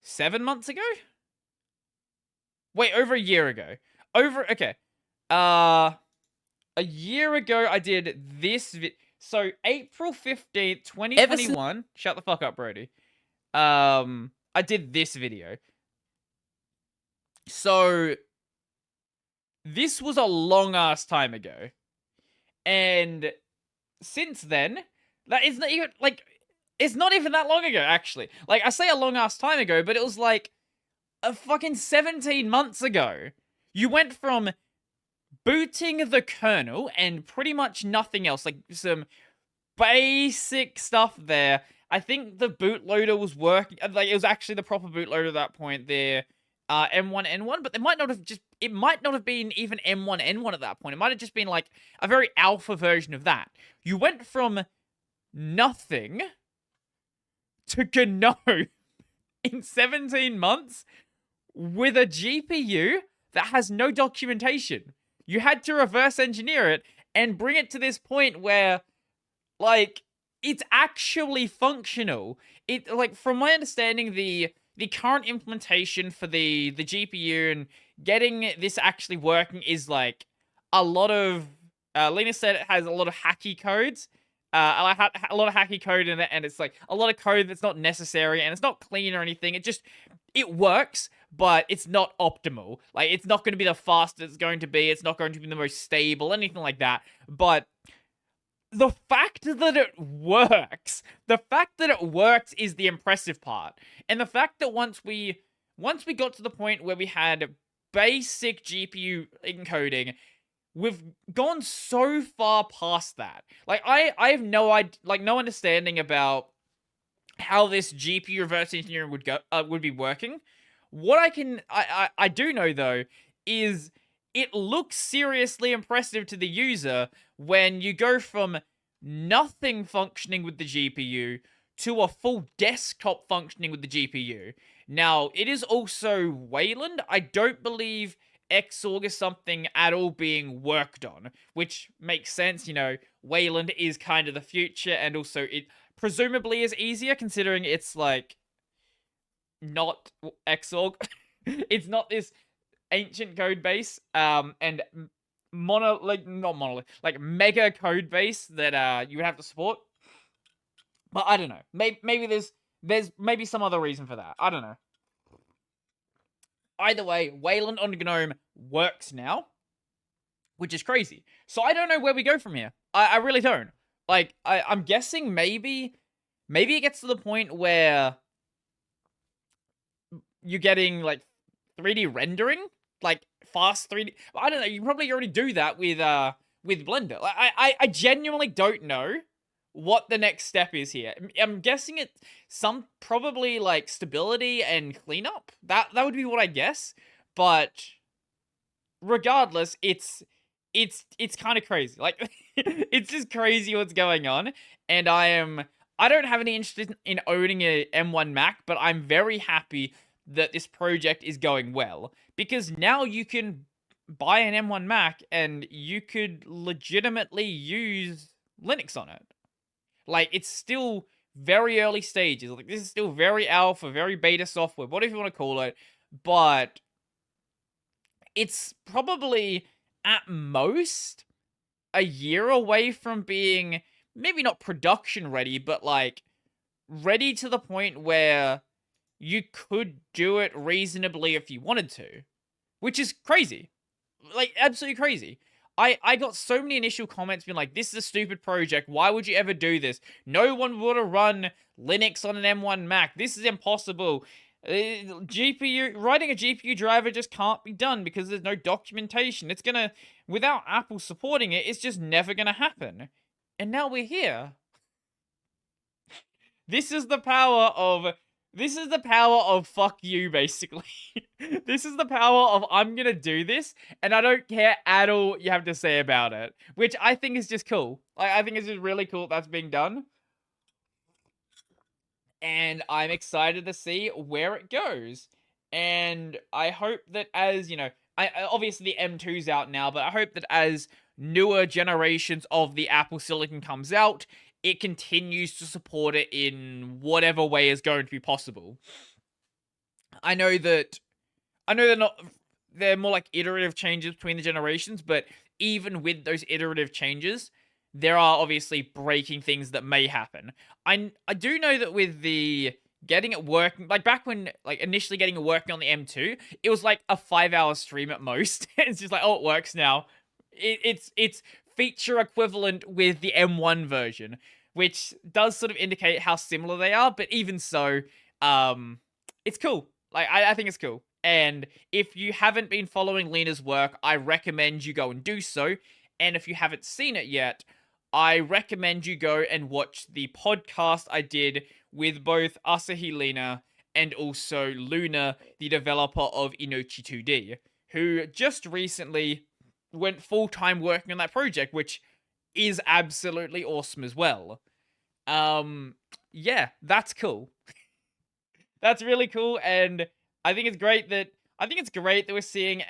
7 months ago? Wait, over a year ago. Okay. A year ago I did this so April 15th, 2021. Shut the fuck up, Brodie. I did this video. So this was a long ass time ago. And since then, that is not even like it's not even that long ago, actually. Like I say a long ass time ago, but it was like a fucking 17 months ago. You went from booting the kernel and pretty much nothing else, like some basic stuff there. I think the bootloader was working, like it was actually the proper bootloader at that point there. M1N1, but it might not have been even M1N1 at that point. It might have just been like a very alpha version of that. You went from nothing to GNOME in 17 months with a GPU that has no documentation. You had to reverse engineer it and bring it to this point where, like, it's actually functional. It, like, from my understanding, the current implementation for the GPU and getting this actually working is, like, a lot of... Lina said it has a lot of hacky codes. A lot of hacky code in it, and it's, like, a lot of code that's not necessary, and it's not clean or anything. It works, but it's not optimal. Like, it's not going to be the fastest it's going to be. It's not going to be the most stable, anything like that. But the fact that it works is the impressive part. And the fact that once we got to the point where we had basic GPU encoding, we've gone so far past that. Like, I have no understanding about how this GPU reverse engineering would be working. What I do know though is it looks seriously impressive to the user when you go from nothing functioning with the GPU to a full desktop functioning with the GPU. Now, it is also Wayland. I don't believe Xorg is something at all being worked on, which makes sense. You know, Wayland is kind of the future, and also it presumably is easier considering it's like not Xorg. It's not this ancient code base and mega code base that you would have to support. But I don't know. Maybe there's maybe some other reason for that. I don't know. Either way, Wayland on GNOME works now, which is crazy. So I don't know where we go from here. I really don't. Like, I'm guessing maybe it gets to the point where you're getting, like, 3D rendering? Like, fast 3D... I don't know, you probably already do that with Blender. Like, I genuinely don't know what the next step is here. I'm guessing it's probably, like, stability and cleanup. That would be what I guess. But regardless, it's kind of crazy. Like, it's just crazy what's going on. And I don't have any interest in owning a M1 Mac, but I'm very happy that this project is going well. Because now you can buy an M1 Mac and you could legitimately use Linux on it. Like, it's still very early stages. Like, this is still very alpha, very beta software, whatever you want to call it. But it's probably, at most, a year away from being, maybe not production ready, but, like, ready to the point where you could do it reasonably if you wanted to. Which is crazy. Like, absolutely crazy. I got so many initial comments being like, this is a stupid project. Why would you ever do this? No one would have run Linux on an M1 Mac. This is impossible. GPU, writing a GPU driver just can't be done because there's no documentation. It's gonna, without Apple supporting it, it's just never gonna happen. And now we're here. This is the power of fuck you, basically. This is the power of I'm gonna do this, and I don't care at all you have to say about it. Which I think is just cool. I think it's just really cool that's being done. And I'm excited to see where it goes. And I hope that as, obviously the M2's out now, but I hope that as newer generations of the Apple Silicon comes out, it continues to support it in whatever way is going to be possible. I know they're more like iterative changes between the generations, but even with those iterative changes, there are obviously breaking things that may happen. I do know that with the getting it working, like back when initially getting it working on the M2, it was like a 5-hour stream at most. It's just like, oh, it works now. It's feature equivalent with the M1 version, which does sort of indicate how similar they are, but even so, it's cool. I think it's cool. And if you haven't been following Lina's work, I recommend you go and do so. And if you haven't seen it yet, I recommend you go and watch the podcast I did with both Asahi Lina and also Luna, the developer of Inochi 2D, who just recently went full-time working on that project, which is absolutely awesome as well. Yeah, that's cool. That's really cool, and I think it's great that we're seeing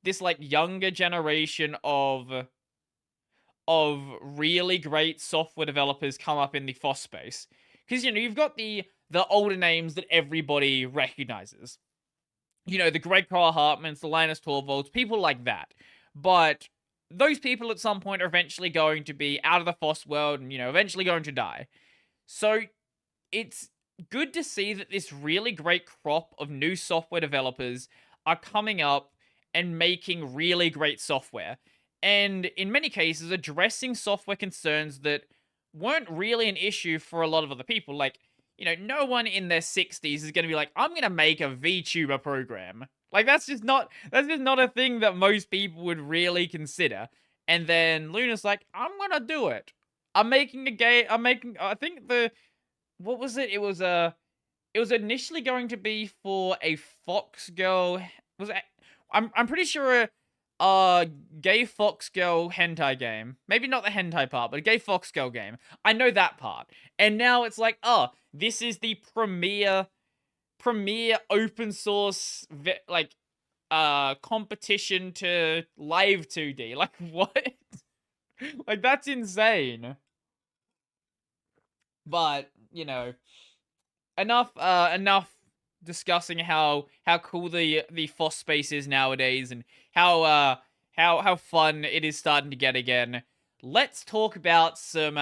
this like younger generation of really great software developers come up in the FOSS space. Because you've got the older names that everybody recognizes. The Greg Carl Hartmans, the Linus Torvalds, people like that. But those people at some point are eventually going to be out of the FOSS world and, eventually going to die. So it's good to see that this really great crop of new software developers are coming up and making really great software. And in many cases, addressing software concerns that weren't really an issue for a lot of other people. Like, no one in their 60s is going to be like, I'm going to make a VTuber program. Like, that's just not a thing that most people would really consider. And then Luna's like, I'm going to do it. I think what was it? It was initially going to be for a Fox Girl. I'm pretty sure gay Fox Girl hentai game. Maybe not the hentai part, but a gay Fox Girl game. I know that part. And now it's like, oh, this is the premier open source competition to live 2D. Like, what? Like, that's insane. But, enough discussing how cool the FOSS space is nowadays and how fun it is starting to get again. Let's talk about some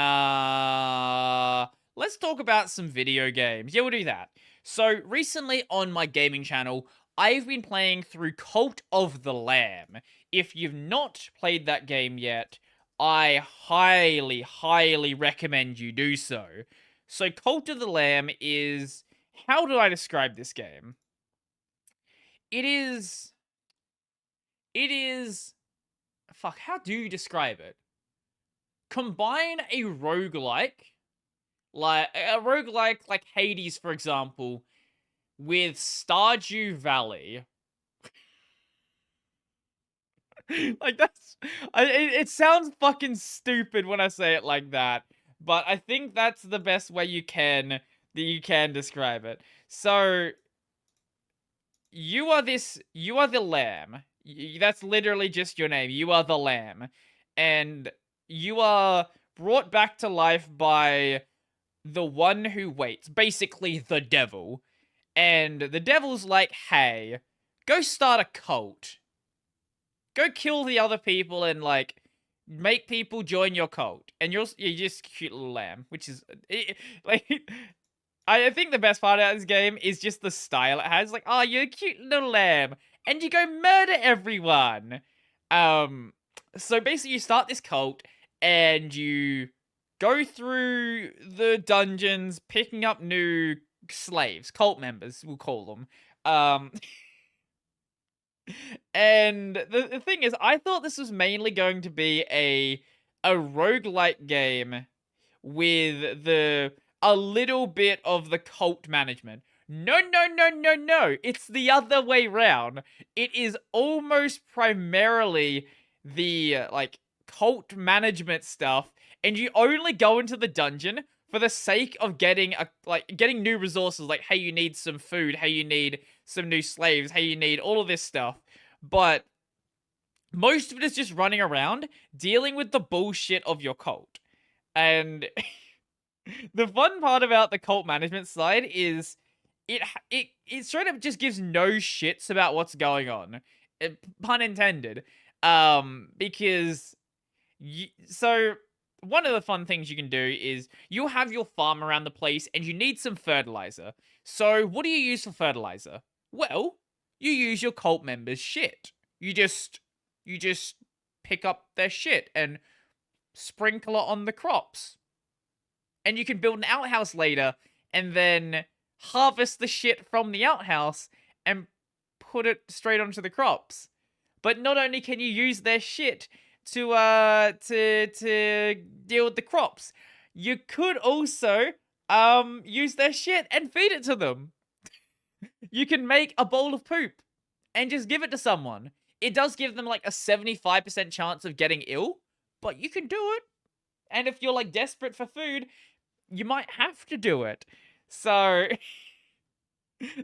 video games. Yeah, we'll do that. So recently on my gaming channel, I've been playing through Cult of the Lamb. If you've not played that game yet, I highly, highly recommend you do so. So Cult of the Lamb is... How do I describe this game? It is... Fuck, how do you describe it? Combine a roguelike, like Hades, for example, with Stardew Valley. Like, it sounds fucking stupid when I say it like that, but I think that's the best way you can describe it. So you are the lamb. That's literally just your name. You are the lamb, and you are brought back to life by the one who waits, basically the devil. And the devil's like, hey, go start a cult. Go kill the other people and, like, make people join your cult. And you're just a cute little lamb, which is, I think the best part of this game is just the style it has. Like, oh, you're a cute little lamb. And you go murder everyone. So basically, you start this cult, and you go through the dungeons, picking up new slaves, cult members, we'll call them. Um, and the thing is, I thought this was mainly going to be a roguelike game with a little bit of the cult management. No, no, no, no, no. It's the other way round. It is almost primarily the like cult management stuff, and you only go into the dungeon for the sake of getting new resources, like hey, you need some food, hey, you need some new slaves, hey, you need all of this stuff. But most of it is just running around dealing with the bullshit of your cult. And the fun part about the cult management side is it straight up just gives no shits about what's going on. Pun intended. Because so one of the fun things you can do is you'll have your farm around the place and you need some fertilizer. So what do you use for fertilizer? Well, you use your cult members' shit. You just pick up their shit and sprinkle it on the crops. And you can build an outhouse later and then harvest the shit from the outhouse and put it straight onto the crops. But not only can you use their shit to deal with the crops, you could also use their shit and feed it to them. You can make a bowl of poop and just give it to someone. It does give them like a 75% chance of getting ill, but you can do it. And if you're like desperate for food, you might have to do it. So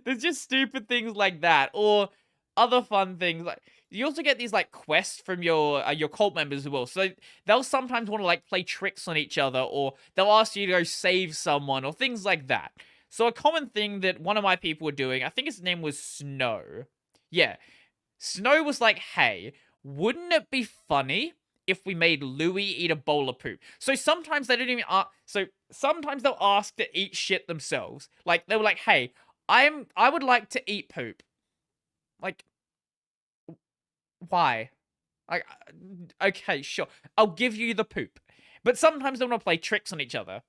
there's just stupid things like that, or other fun things. Like you also get these like quests from your cult members as well. So they'll sometimes want to like play tricks on each other, or they'll ask you to go save someone, or things like that. So a common thing that one of my people were doing, I think his name was Snow. Yeah, Snow was like, "Hey, wouldn't it be funny if we made Louis eat a bowl of poop?" So sometimes they don't even ask. So sometimes they'll ask to eat shit themselves. Like they were like, "Hey, I would like to eat poop." Like, why? Like, okay, sure, I'll give you the poop. But sometimes they want to play tricks on each other.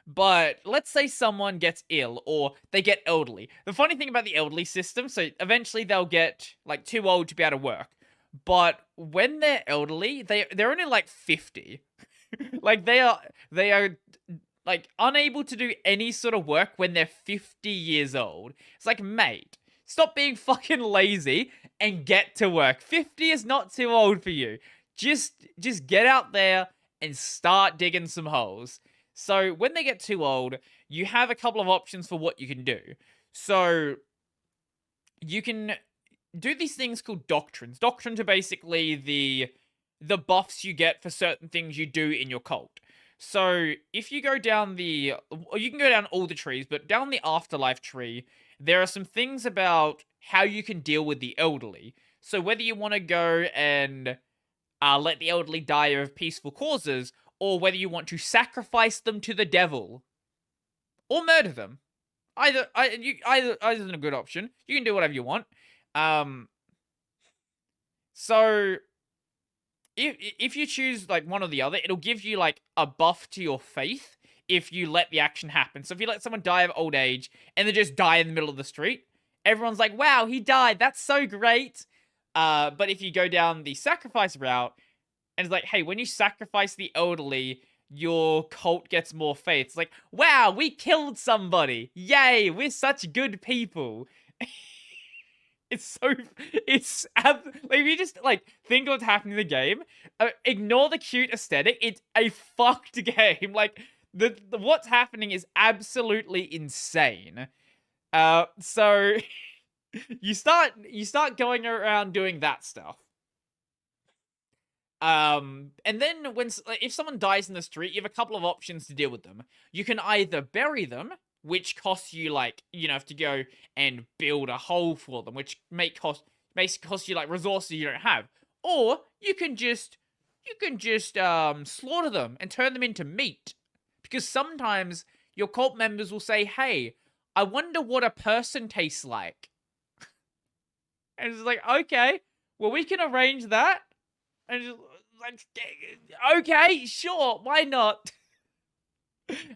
But let's say someone gets ill or they get elderly. The funny thing about the elderly system, so eventually they'll get like too old to be able to work. But when they're elderly, they're only like 50. Like they are like unable to do any sort of work when they're 50 years old. It's like, mate, stop being fucking lazy and get to work. 50 is not too old for you. Just get out there and start digging some holes. So when they get too old, you have a couple of options for what you can do. So you can do these things called doctrines. Doctrines are basically the buffs you get for certain things you do in your cult. So if you go down or you can go down all the trees, but down the afterlife tree, there are some things about how you can deal with the elderly. So whether you want to go and let the elderly die of peaceful causes, or whether you want to sacrifice them to the devil, or murder them. Either is a good option. You can do whatever you want. So if you choose like one or the other, it'll give you like a buff to your faith if you let the action happen. So if you let someone die of old age and they just die in the middle of the street, everyone's like, "Wow, he died. That's so great." But if you go down the sacrifice route, and it's like, "Hey, when you sacrifice the elderly, your cult gets more faith." It's like, "Wow, we killed somebody. Yay, we're such good people." Like, if you just like think of what's happening in the game, ignore the cute aesthetic. It's a fucked game. Like the what's happening is absolutely insane. So you start going around doing that stuff. And then if someone dies in the street, you have a couple of options to deal with them. You can either bury them, which costs you like, have to go and build a hole for them, which basically cost you like resources you don't have. Or you can just slaughter them and turn them into meat. Because sometimes your cult members will say, "Hey, I wonder what a person tastes like." And it's like, okay, well, we can arrange that. And just like, okay, sure, why not?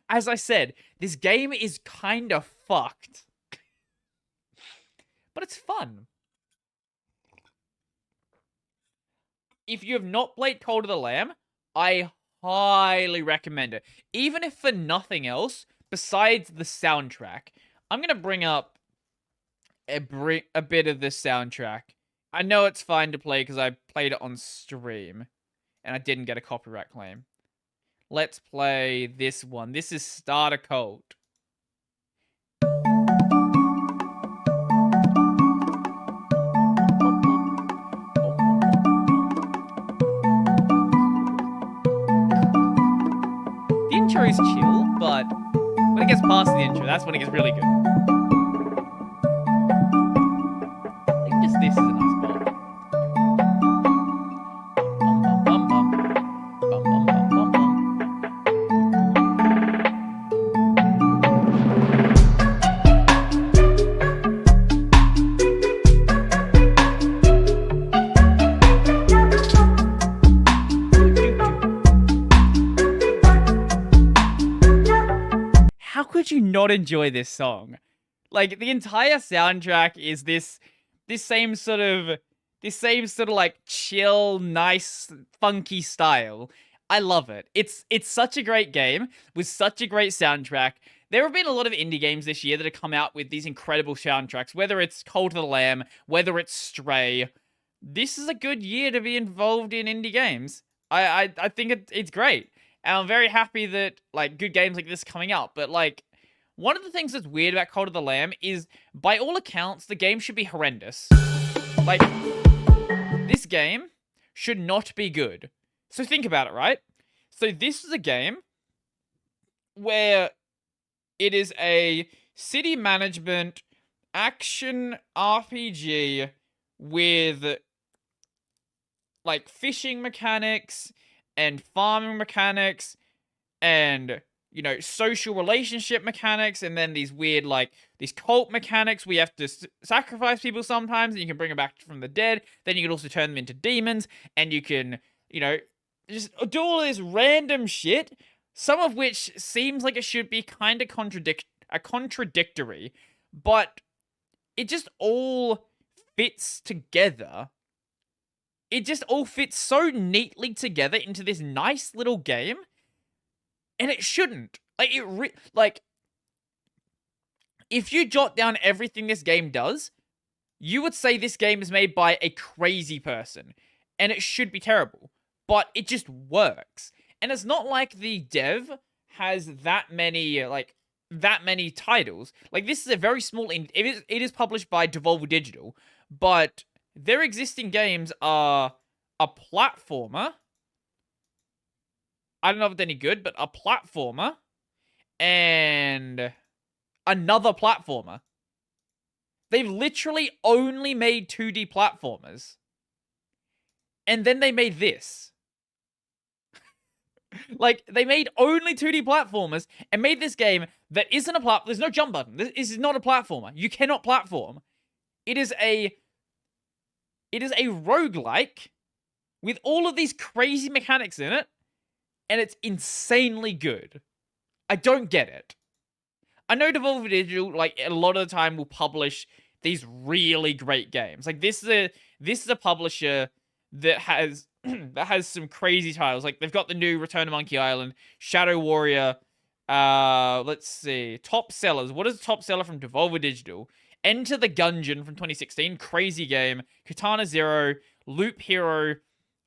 As I said, this game is kind of fucked, but it's fun. If you have not played Cult of the Lamb, I highly recommend it. Even if for nothing else, besides the soundtrack. I'm gonna bring up a bit of this soundtrack. I know it's fine to play because I played it on stream, and I didn't get a copyright claim. Let's play this one. This is Starter Cult. The intro is chill, but when it gets past the intro, that's when it gets really good. I think just this is a nice bop. Bum, bum, bum, bum. Bum, bum, bum, bum, bum. How could you not enjoy this song? Like, the entire soundtrack is this same sort of like chill, nice, funky style. I love it. It's such a great game with such a great soundtrack. There have been a lot of indie games this year that have come out with these incredible soundtracks, whether it's Cult of the Lamb, whether it's Stray. This is a good year to be involved in indie games. I think it's great. And I'm very happy that, like, good games like this are coming out. But, like, one of the things that's weird about Cult of the Lamb is, by all accounts, the game should be horrendous. Like, this game should not be good. So think about it, right? So this is a game where it is a city management action RPG with, like, fishing mechanics and farming mechanics and, you know, social relationship mechanics, and then these weird, like, these cult mechanics where you have to sacrifice people sometimes and you can bring them back from the dead. Then you can also turn them into demons, and you can, you know, just do all this random shit, some of which seems like it should be kind of contradictory, but it just all fits together. It just all fits so neatly together into this nice little game, and it shouldn't. Like, if you jot down everything this game does, you would say this game is made by a crazy person, and it should be terrible, but it just works. And it's not like the dev has that many titles. Like, this is a very small, it is published by Devolver Digital, but their existing games are a platformer. I don't know if it's any good, but a platformer and another platformer. They've literally only made 2D platformers. And then they made this. Like, they made only 2D platformers and made this game that isn't a platform. There's no jump button. This is not a platformer. You cannot platform. It is a roguelike with all of these crazy mechanics in it, and it's insanely good. I don't get it. I know Devolver Digital, like, a lot of the time will publish these really great games. Like, this is a publisher that has that has some crazy titles. Like, they've got the new Return to Monkey Island, Shadow Warrior, let's see, top sellers. What is the top seller from Devolver Digital? Enter the Gungeon from 2016, crazy game. Katana Zero, Loop Hero,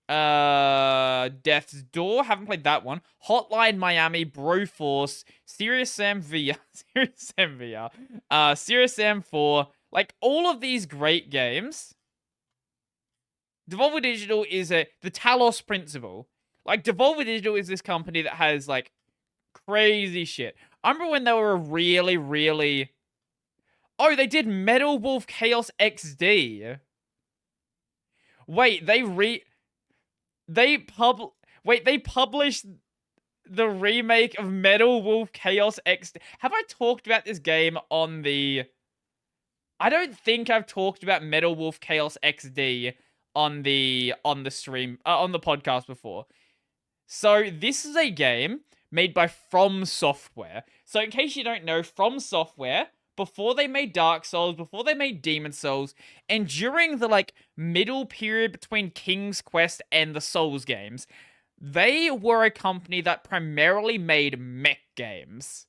Death's Door, haven't played that one. Hotline Miami, Broforce, Serious Sam VR, Serious Sam 4, like, all of these great games. Devolver Digital is the Talos principle. Like, Devolver Digital is this company that has, like, crazy shit. I remember when they were really, really... Oh, they did Metal Wolf Chaos XD. Wait, they published the remake of Metal Wolf Chaos XD. Have I talked about this game on the... I don't think I've talked about Metal Wolf Chaos XD on the stream on the podcast before. So this is a game made by From Software. So in case you don't know, From Software, before they made Dark Souls, before they made Demon Souls, and during the like middle period between King's Quest and the Souls games, they were a company that primarily made mech games,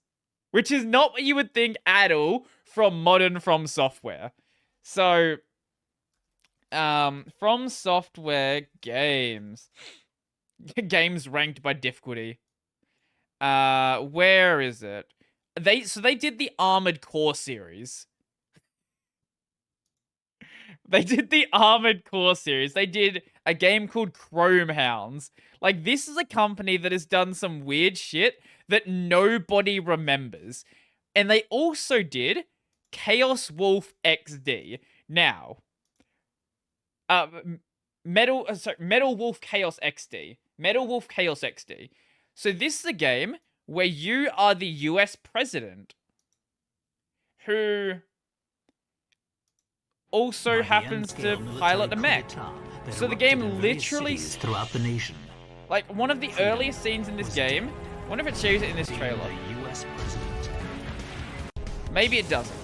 which is not what you would think at all from modern From Software. So, From Software games. Games ranked by difficulty. Where is it? They did the Armored Core series. They did the Armored Core series. They did a game called Chrome Hounds. Like, this is a company that has done some weird shit that nobody remembers. And they also did Chaos Wolf XD. Now, Metal Wolf Chaos XD. Metal Wolf Chaos XD. So this is a game where you are the US president who also happens to pilot a mech. So the game literally throughout the nation. Like one of the earliest scenes in this game. I wonder if it shows it in this trailer. Maybe it doesn't.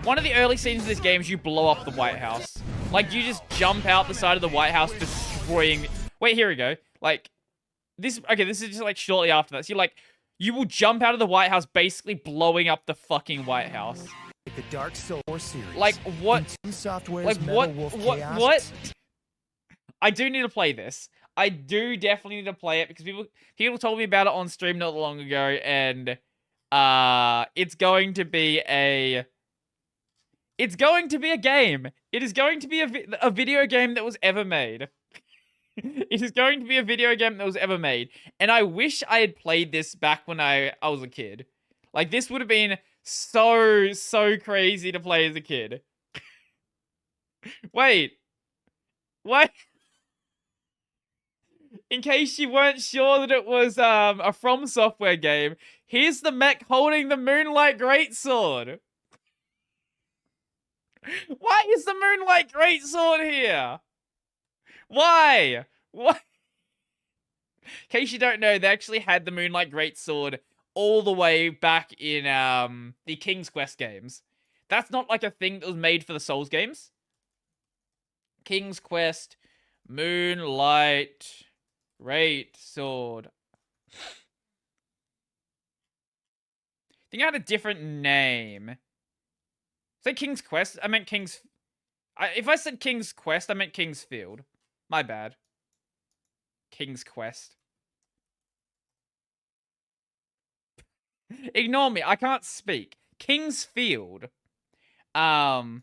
One of the early scenes in this game is you blow up the White House. Like you just jump out the side of the White House, destroying. Wait, here we go. Like this. Okay, this is just like shortly after that. So you will jump out of the White House, basically blowing up the fucking White House. The Dark Souls series. Like what? Software's Like what? I do need to play this. I do definitely need to play it because people told me about it on stream not long ago, and it's going to be a game. It is going to be a video game that was ever made. It is going to be a video game that was ever made. And I wish I had played this back when I was a kid. Like, this would have been so crazy to play as a kid. Wait. What? In case you weren't sure that it was a From Software game, here's the mech holding the Moonlight Greatsword. Why is the Moonlight Greatsword here? Why? What? In case you don't know, they actually had the Moonlight Greatsword all the way back in the King's Quest games. That's not like a thing that was made for the Souls games. King's Quest, Moonlight Greatsword. I think I had a different name. Say King's Quest, I meant King's... if I said King's Quest, I meant King's Field. My bad. King's Quest. Ignore me, I can't speak. King's Field. Yeah,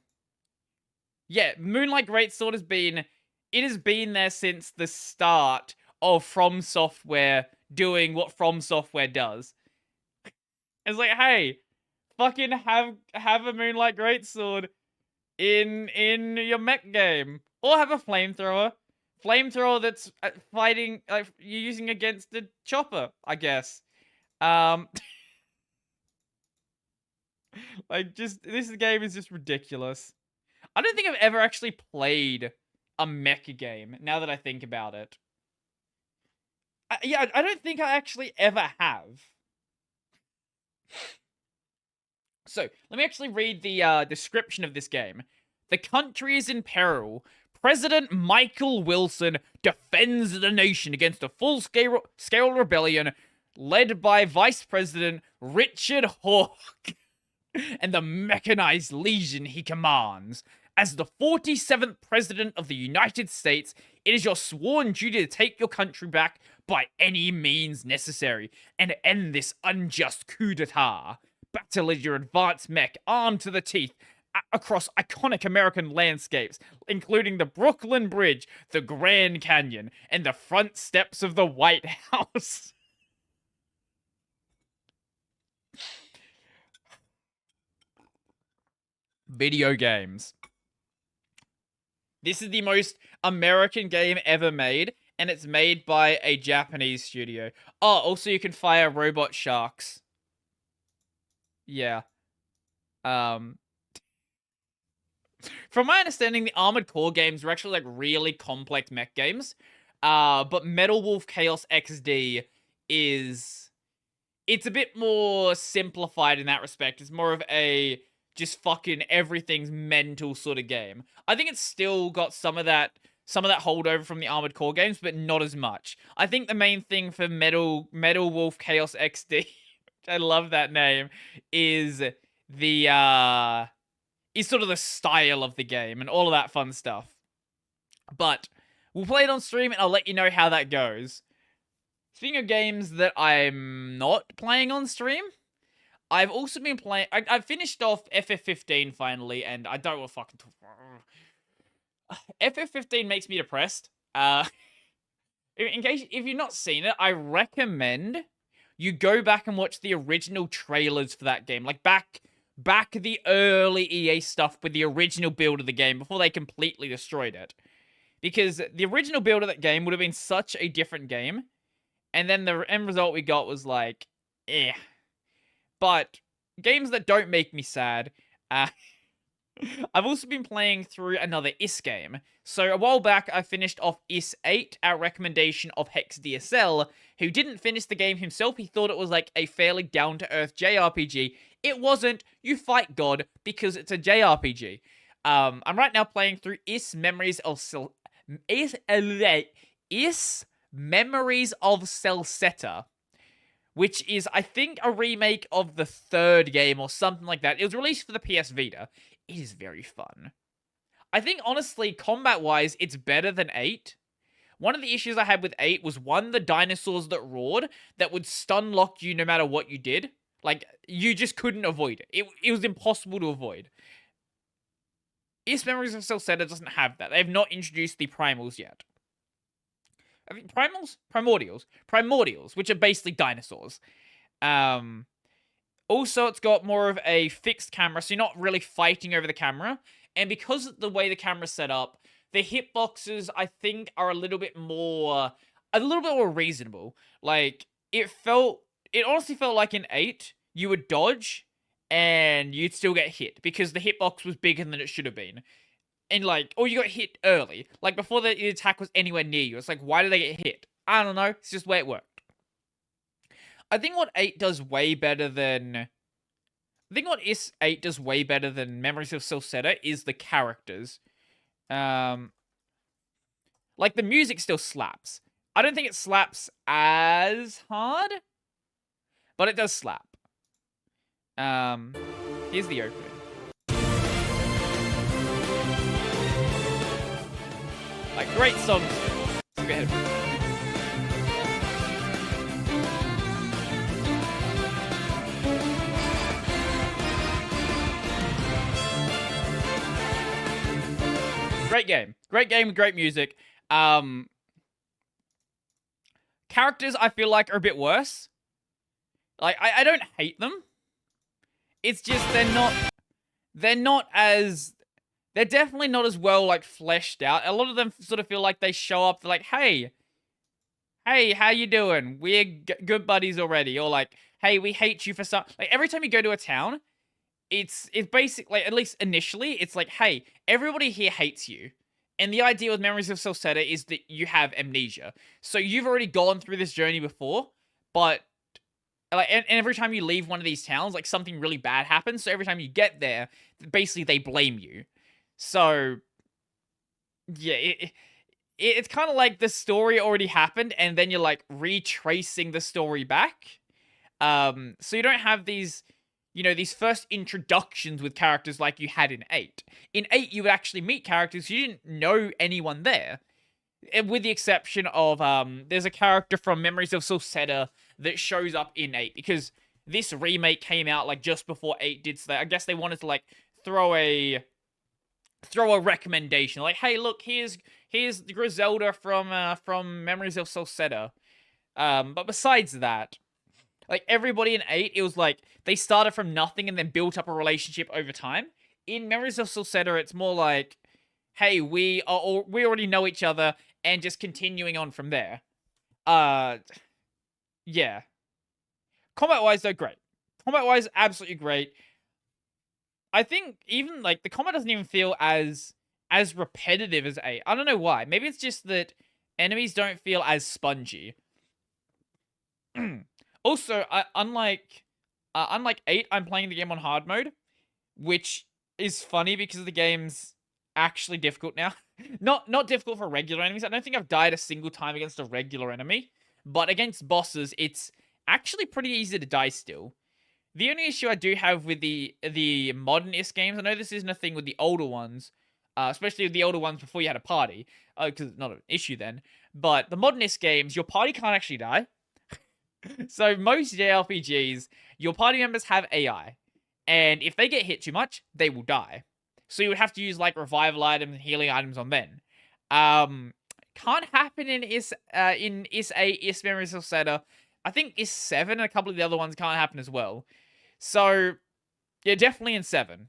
Moonlight Greatsword has been... It has been there since the start of From Software doing what From Software does. It's like, hey, fucking have a Moonlight Greatsword in your mech game. Or have a flamethrower. Flamethrower that's fighting, like, you're using against the chopper, I guess. Like, just, this game is just ridiculous. I don't think I've ever actually played a mecha game, now that I think about it. Yeah, I don't think I actually ever have. So, let me actually read the description of this game. The country is in peril. President Michael Wilson defends the nation against a full-scale rebellion led by Vice President Richard Hawke and the mechanized legion he commands. As the 47th President of the United States, it is your sworn duty to take your country back by any means necessary and end this unjust coup d'etat. Battle as your advanced mech, armed to the teeth, across iconic American landscapes, including the Brooklyn Bridge, the Grand Canyon, and the front steps of the White House. Video games. This is the most American game ever made, and it's made by a Japanese studio. Oh, also you can fire robot sharks. Yeah. From my understanding, the Armored Core games were actually like really complex mech games. But Metal Wolf Chaos XD is it's a bit more simplified in that respect. It's more of a just fucking everything's mental sort of game. I think it's still got some of that holdover from the Armored Core games, but not as much. I think the main thing for Metal Wolf Chaos XD, which I love that name, is the is sort of the style of the game and all of that fun stuff. But we'll play it on stream and I'll let you know how that goes. Speaking of games that I'm not playing on stream, I've also been playing. I've finished off FF15 finally, and I don't want to fucking talk. FF15 makes me depressed. In case if you've not seen it, I recommend you go back and watch the original trailers for that game, like back the early EA stuff with the original build of the game before they completely destroyed it. Because the original build of that game would have been such a different game, and then the end result we got was like, eh. But games that don't make me sad, I've also been playing through another IS game. So a while back, I finished off IS 8 at recommendation of Hex DSL, who didn't finish the game himself. He thought it was like a fairly down-to-earth JRPG. It wasn't. You fight God because it's a JRPG. I'm right now playing through IS Memories of Celceta, which is, I think, a remake of the third game or something like that. It was released for the PS Vita. It is very fun. I think, honestly, combat-wise, it's better than 8. One of the issues I had with 8 was, one, the dinosaurs that roared that would stun-lock you no matter what you did. Like, you just couldn't avoid it. It was impossible to avoid. Is Memories of Celceta doesn't have that. They have not introduced the primals yet. I think primordials, which are basically dinosaurs. Also, it's got more of a fixed camera, so you're not really fighting over the camera. And because of the way the camera's set up, the hitboxes, I think, are a little bit more reasonable. Like, it honestly felt like in 8, you would dodge, and you'd still get hit, because the hitbox was bigger than it should have been. And like, or you got hit early, like before the attack was anywhere near you. It's like, why did they get hit? I don't know. It's just the way it worked. I think what 8 does way better than... IS 8 does way better than Memories of Celceta is the characters. Like, the music still slaps. I don't think it slaps as hard, but it does slap. Here's the opening. Like, great songs. So go ahead. Great game. Great game with great music. Characters, I feel like, are a bit worse. Like, I don't hate them. It's just they're definitely not as well, like, fleshed out. A lot of them sort of feel like they show up, they're like, hey, how you doing? We're good buddies already. Or like, hey, we hate you for some... Like, every time you go to a town, it's basically, at least initially, it's like, hey, everybody here hates you. And the idea with Memories of Celceta is that you have amnesia. So you've already gone through this journey before, but... Like, and every time you leave one of these towns, like, something really bad happens. So every time you get there, basically they blame you. So, yeah, it's kind of like the story already happened, and then you're, like, retracing the story back. So you don't have these, these first introductions with characters like you had in 8. In 8, you would actually meet characters you didn't know anyone there. With the exception of, there's a character from Memories of Celceta that shows up in 8, because this remake came out, like, just before 8 did, so I guess they wanted to, like, throw a recommendation, like, hey, look, here's Griselda from Memories of Celceta. But besides that, like, everybody in 8, it was like, they started from nothing and then built up a relationship over time. In Memories of Celceta, it's more like, hey, we already know each other, and just continuing on from there. Yeah. Combat-wise, though, great. Combat-wise, absolutely great. I think even like the combat doesn't even feel as repetitive as 8. I don't know why. Maybe it's just that enemies don't feel as spongy. Also, unlike 8, I'm playing the game on hard mode, which is funny because the game's actually difficult now. Not difficult for regular enemies. I don't think I've died a single time against a regular enemy, but against bosses, it's actually pretty easy to die still. The only issue I do have with the modernist games, I know this isn't a thing with the older ones, especially with the older ones before you had a party, because it's not an issue then. But the modernist games, your party can't actually die. So most JRPGs, your party members have AI, and if they get hit too much, they will die. So you would have to use like revival items and healing items on them. Can't happen in Is 8, Is Memories of Zelda. I think Is 7 and a couple of the other ones can't happen as well. So yeah, definitely in 7.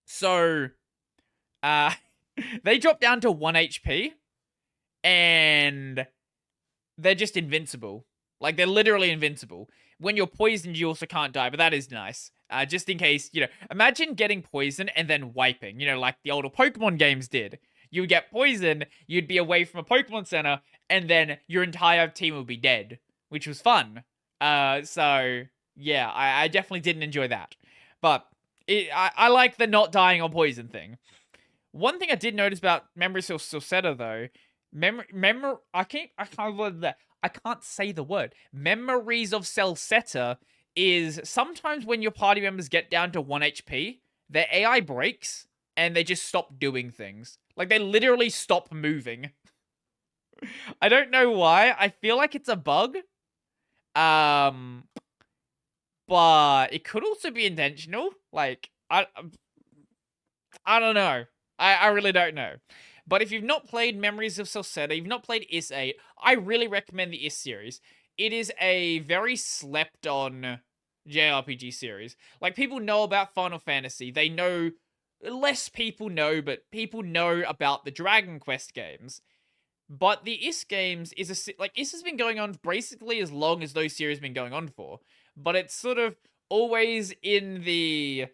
So they drop down to 1 HP and they're just invincible. Like, they're literally invincible. When you're poisoned, you also can't die, but that is nice. Just in case, imagine getting poisoned and then wiping, like the older Pokemon games did. You would get poisoned, you'd be away from a Pokemon Center, and then your entire team would be dead, which was fun. So, yeah, I definitely didn't enjoy that. But I like the not dying on poison thing. One thing I did notice about Memories of Silseta, though, I can't say the word. Memories of Celceta is sometimes when your party members get down to 1 HP, their AI breaks and they just stop doing things. Like, they literally stop moving. I don't know why. I feel like it's a bug. But it could also be intentional. Like, I don't know. I really don't know. But if you've not played Memories of Celceta, you've not played Is 8, I really recommend the Is series. It is a very slept-on JRPG series. Like, people know about Final Fantasy. They know... Less people know, but people know about the Dragon Quest games. But the Is games is Is has been going on basically as long as those series have been going on for. But it's sort of always in the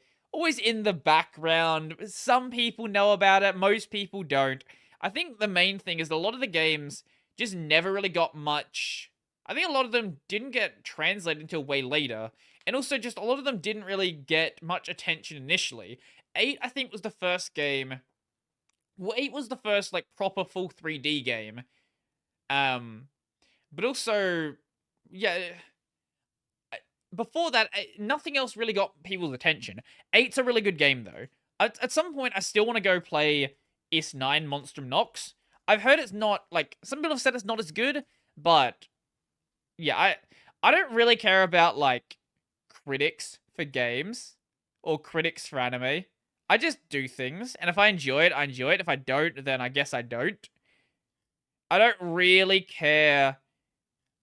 background. Some people know about it, most people don't. I think the main thing is a lot of the games just never really got much. I think a lot of them didn't get translated until way later. And also just a lot of them didn't really get much attention initially. 8, I think, was the first game. Well, 8 was the first, like, proper full 3D game. But also, yeah, before that, nothing else really got people's attention. 8's a really good game, though. At some point, I still want to go play Is 9 Monstrum Nox. I've heard it's not, like, some people have said it's not as good, but, yeah, I don't really care about, like, critics for games, or critics for anime. I just do things, and if I enjoy it, I enjoy it. If I don't, then I guess I don't. I don't really care.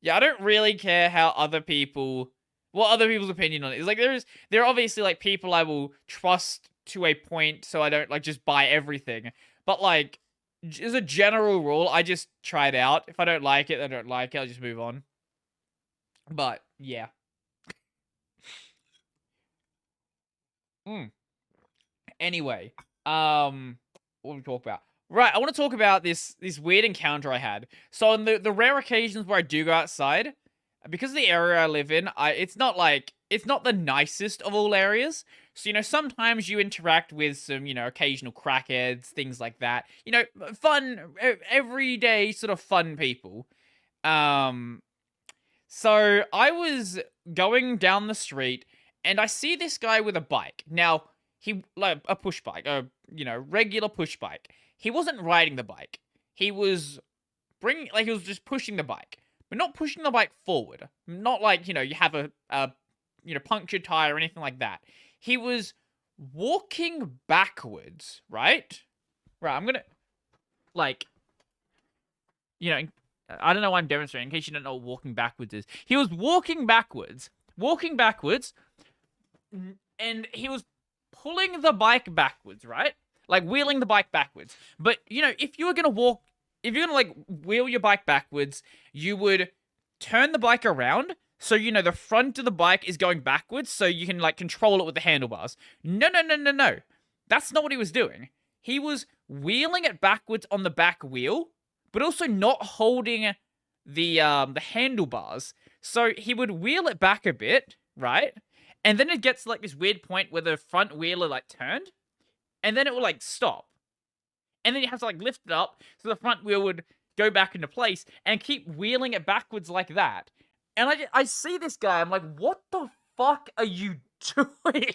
Yeah, I don't really care how other people... what other people's opinion on it is. Like, there are obviously, like, people I will trust to a point, so I don't, like, just buy everything. But, like, as a general rule, I just try it out. If I don't like it, I don't like it. I'll just move on. But, yeah. Anyway, what we talk about? Right, I want to talk about this weird encounter I had. So on the rare occasions where I do go outside, because of the area I live in, it's not the nicest of all areas. So, sometimes you interact with some, occasional crackheads, things like that. Fun, everyday sort of fun people. So I was going down the street and I see this guy with a bike. Now, he, like, a push bike, regular push bike. He wasn't riding the bike. He was he was just pushing the bike. But not pushing the bike forward. Not like, you have a punctured tire or anything like that. He was walking backwards, right? Right, I'm gonna, like, I don't know why I'm demonstrating, in case you don't know what walking backwards is. He was walking backwards, and he was pulling the bike backwards, right? Like, wheeling the bike backwards. But, if you're gonna, like, wheel your bike backwards, you would turn the bike around So, you know, the front of the bike is going backwards so you can, like, control it with the handlebars. No, no, no, no, no. That's not what he was doing. He was wheeling it backwards on the back wheel, but also not holding the handlebars. So he would wheel it back a bit, right? And then it gets, like, this weird point where the front wheeler, like, turned, and then it will, like, stop. And then you have to, like, lift it up so the front wheel would go back into place and keep wheeling it backwards like that. And I see this guy, I'm like, what the fuck are you doing?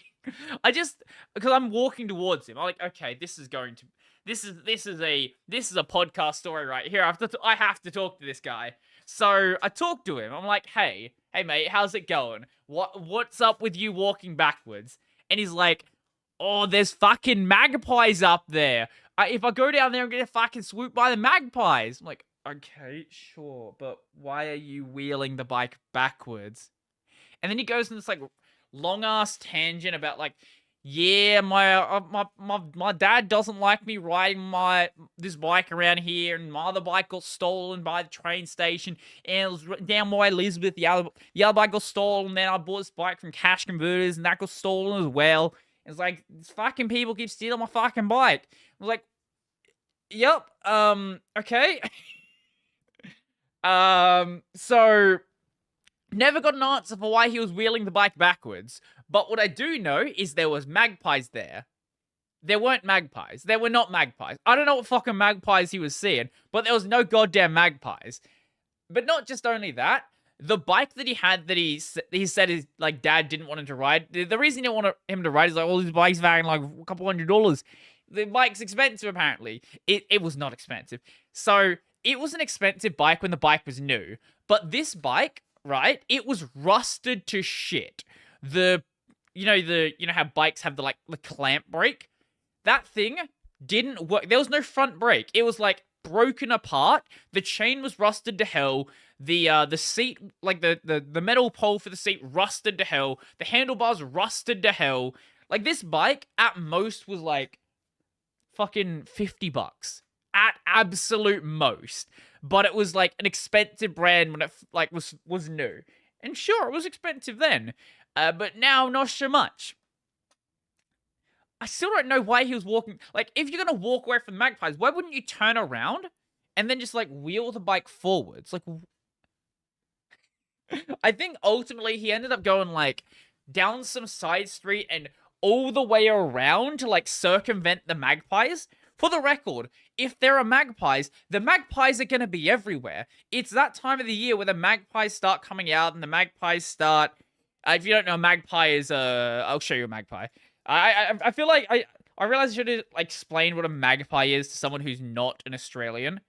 Because I'm walking towards him. I'm like, okay, this is a podcast story right here. I have to talk to this guy. So I talk to him. I'm like, hey mate, how's it going? What's up with you walking backwards? And he's like, oh, there's fucking magpies up there. If I go down there, I'm gonna fucking swoop by the magpies. I'm like, okay, sure, but why are you wheeling the bike backwards? And then he goes in this, like, long ass tangent about, like, yeah, my dad doesn't like me riding this bike around here, and my other bike got stolen by the train station, and it was down by Elizabeth. The other bike got stolen, and then I bought this bike from Cash Converters, and that got stolen as well. It's like, these fucking people keep stealing my fucking bike. I was like, yep, okay. So never got an answer for why he was wheeling the bike backwards. But what I do know is there was magpies there. There weren't magpies. There were not magpies. I don't know what fucking magpies he was seeing, but there was no goddamn magpies. But not just only that, the bike that he had that he said his, like, dad didn't want him to ride. The reason he didn't want him to ride is, like, all these bikes valuing like a couple $100. The bike's expensive, apparently. It was not expensive. So it was an expensive bike when the bike was new. But this bike, right, it was rusted to shit. You know how bikes have the clamp brake? That thing didn't work. There was no front brake. It was, like, broken apart. The chain was rusted to hell. The seat, like, the metal pole for the seat rusted to hell. The handlebars rusted to hell. Like, this bike at most was like fucking $50 at absolute most. But it was, like, an expensive brand when it, like, was new. And sure, it was expensive then. But now, not so much. I still don't know why he was walking. Like, if you're gonna walk away from the magpies, why wouldn't you turn around and then just, like, wheel the bike forwards? Like, I think ultimately he ended up going, like, down some side street and all the way around to, like, circumvent the magpies. For the record, if there are magpies, the magpies are gonna be everywhere. It's that time of the year where the magpies start coming out and the magpies start... if you don't know, a magpie is, I'll show you a magpie. I feel like I realize I should have, like, explained what a magpie is to someone who's not an Australian.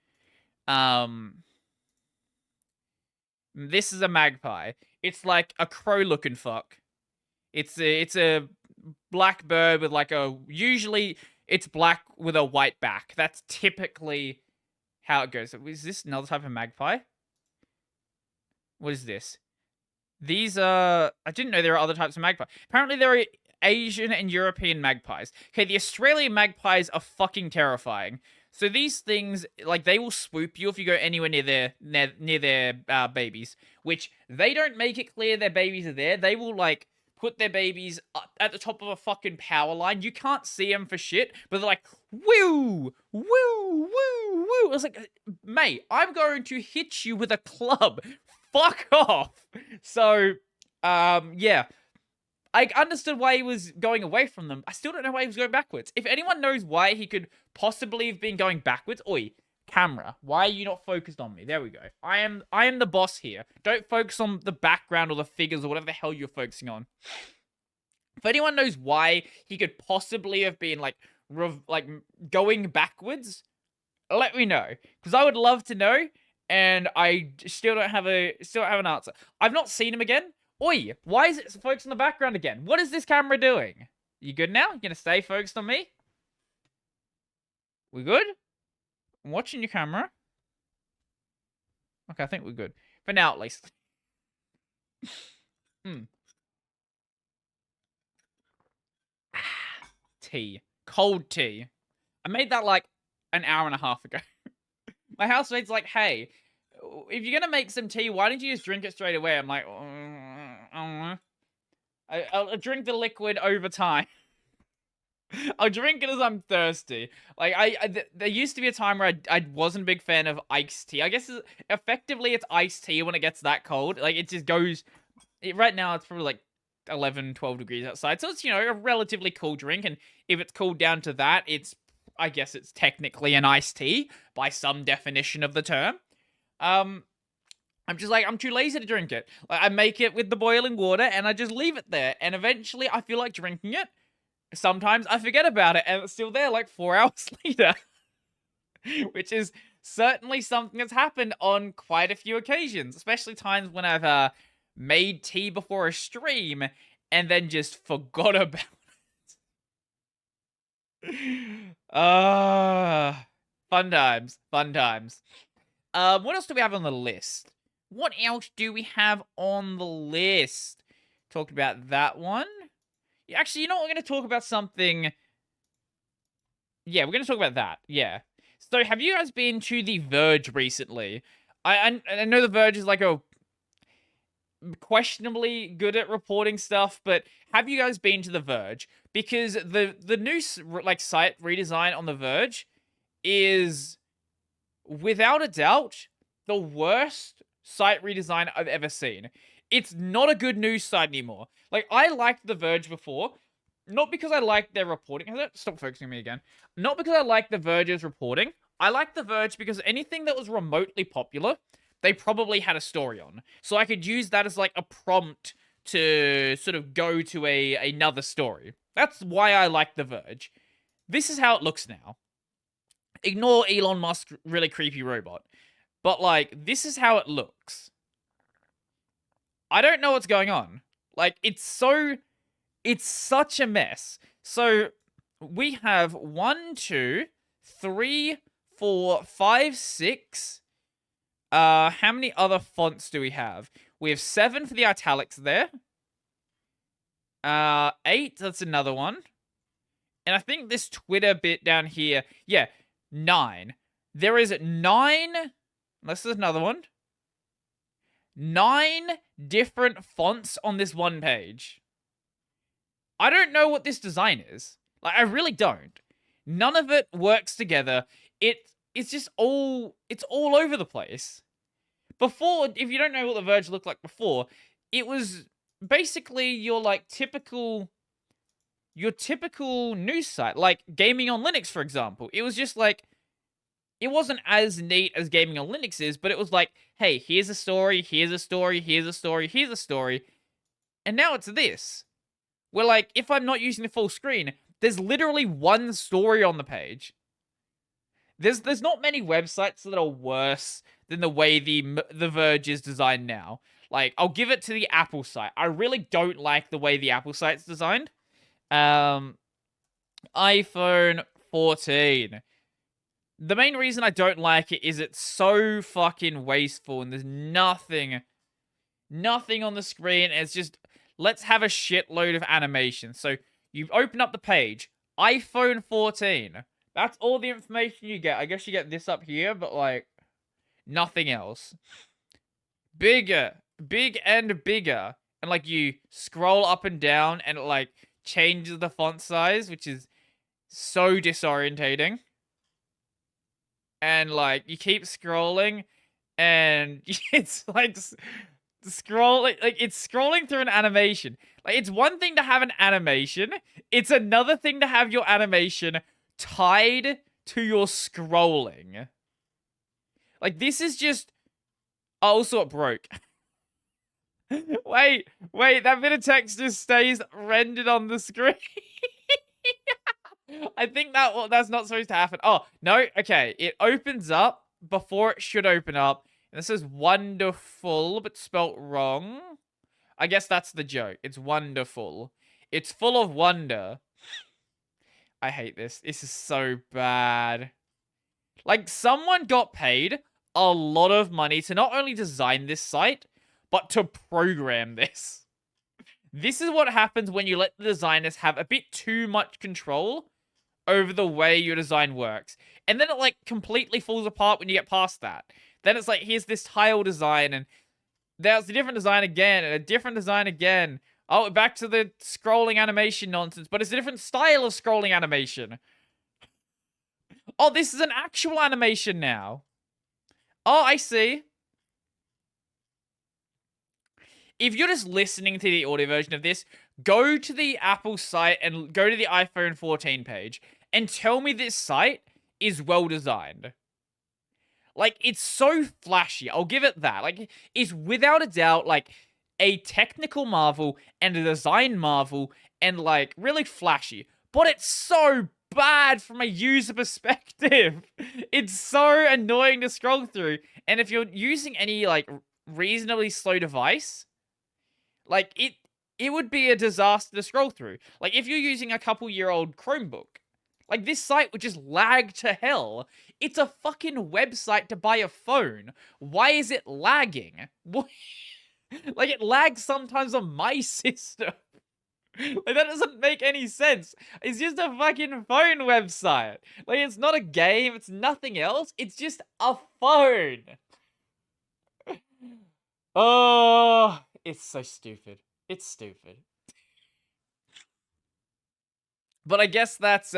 This is a magpie. It's like a crow-looking fuck. It's a black bird with, like, usually it's black with a white back. That's typically how it goes. Is this another type of magpie? What is this? These are... I didn't know there are other types of magpie. Apparently there are Asian and European magpies. Okay, the Australian magpies are fucking terrifying. So these things, like, they will swoop you if you go anywhere near their babies. Which, they don't make it clear their babies are there. They will, like, put their babies up at the top of a fucking power line. You can't see them for shit, but they're like, woo, woo, woo, woo. I was like, mate, I'm going to hit you with a club. Fuck off. So, yeah. I understood why he was going away from them. I still don't know why he was going backwards. If anyone knows why he could possibly have been going backwards, oi, camera, why are you not focused on me? There we go. I am the boss here. Don't focus on the background or the figures or whatever the hell you're focusing on. If anyone knows why he could possibly have been, like, going backwards, let me know, because I would love to know. And I still don't have an answer. I've not seen him again. Oi, why is it focused on the background again? What is this camera doing? You good now? You gonna stay focused on me? We good? I'm watching your camera. Okay, I think we're good. For now, at least. Tea. Cold tea. I made that, like, an hour and a half ago. My housemate's like, hey, if you're gonna make some tea, why don't you just drink it straight away? I'm like, I'll drink the liquid over time. I'll drink it as I'm thirsty. Like, there used to be a time where I wasn't a big fan of iced tea. I guess effectively it's iced tea when it gets that cold. Like, it just goes... right now, it's probably like 11, 12 degrees outside. So it's, a relatively cool drink. And if it's cooled down to that, I guess it's technically an iced tea by some definition of the term. I'm just like, I'm too lazy to drink it. Like, I make it with the boiling water and I just leave it there. And eventually I feel like drinking it. Sometimes I forget about it and it's still there like 4 hours later. Which is certainly something that's happened on quite a few occasions. Especially times when I've made tea before a stream and then just forgot about it. Fun times. Fun times. What else do we have on the list? What else do we have on the list? Talked about that one. Actually, you know what? We're going to talk about something... yeah, we're going to talk about that. Yeah. So, have you guys been to The Verge recently? I know The Verge is like a questionably good at reporting stuff, but have you guys been to The Verge? Because the new site redesign on The Verge is, without a doubt, the worst site redesign I've ever seen. It's not a good news site anymore. Like, I liked The Verge before, not because I liked their reporting. Stop focusing on me again. Not because I liked The Verge's reporting. I liked The Verge because anything that was remotely popular, they probably had a story on. So I could use that as like a prompt to sort of go to another story. That's why I like The Verge. This is how it looks now. Ignore Elon Musk's really creepy robot. But like, this is how it looks. I don't know what's going on. Like, it's such a mess. So, we have 1, 2, 3, 4, 5, 6. How many other fonts do we have? We have 7 for the italics there. 8, that's another one. And I think this Twitter bit down here, yeah, 9. There is 9, unless there's another one. 9 different fonts on this one page. I don't know what this design is. Like, I really don't. None of it works together. It's just all over the place. Before, if you don't know what The Verge looked like before, it was basically your typical news site, like Gaming on Linux, for example. It was just like, it wasn't as neat as Gaming on Linux is, but it was like, hey, here's a story, here's a story, here's a story, here's a story. And now it's this. Where, like, if I'm not using the full screen, there's literally one story on the page. There's not many websites that are worse than the way the Verge is designed now. Like, I'll give it to the Apple site. I really don't like the way the Apple site's designed. iPhone 14. The main reason I don't like it is it's so fucking wasteful and there's nothing on the screen. It's just, let's have a shitload of animation. So you open up the page, iPhone 14. That's all the information you get. I guess you get this up here, but like, nothing else. Bigger, big and bigger. And like, you scroll up and down and it like changes the font size, which is so disorientating. And like, you keep scrolling and it's like scrolling, like it's scrolling through an animation. Like, it's one thing to have an animation, it's another thing to have your animation tied to your scrolling. Like, this is just... also, it broke. wait, that bit of text just stays rendered on the screen. I think that's not supposed to happen. Oh, no, okay. It opens up before it should open up. And this is wonderful, but spelt wrong. I guess that's the joke. It's wonderful. It's full of wonder. I hate this. This is so bad. Like, someone got paid a lot of money to not only design this site, but to program this. This is what happens when you let the designers have a bit too much control over the way your design works. And then it, like, completely falls apart when you get past that. Then it's like, here's this tile design, and there's a different design again, and a different design again. Oh, back to the scrolling animation nonsense, but it's a different style of scrolling animation. Oh, this is an actual animation now. Oh, I see. If you're just listening to the audio version of this, go to the Apple site and go to the iPhone 14 page and tell me this site is well designed. Like, it's so flashy. I'll give it that. Like, it's without a doubt, like, a technical marvel and a design marvel and, like, really flashy. But it's so bad from a user perspective. It's so annoying to scroll through. And if you're using any, like, reasonably slow device, like, it would be a disaster to scroll through. Like, if you're using a couple-year-old Chromebook, like, this site would just lag to hell. It's a fucking website to buy a phone. Why is it lagging? Like, it lags sometimes on my system. Like, that doesn't make any sense. It's just a fucking phone website. Like, it's not a game. It's nothing else. It's just a phone. Oh, it's so stupid. It's stupid. But I guess that's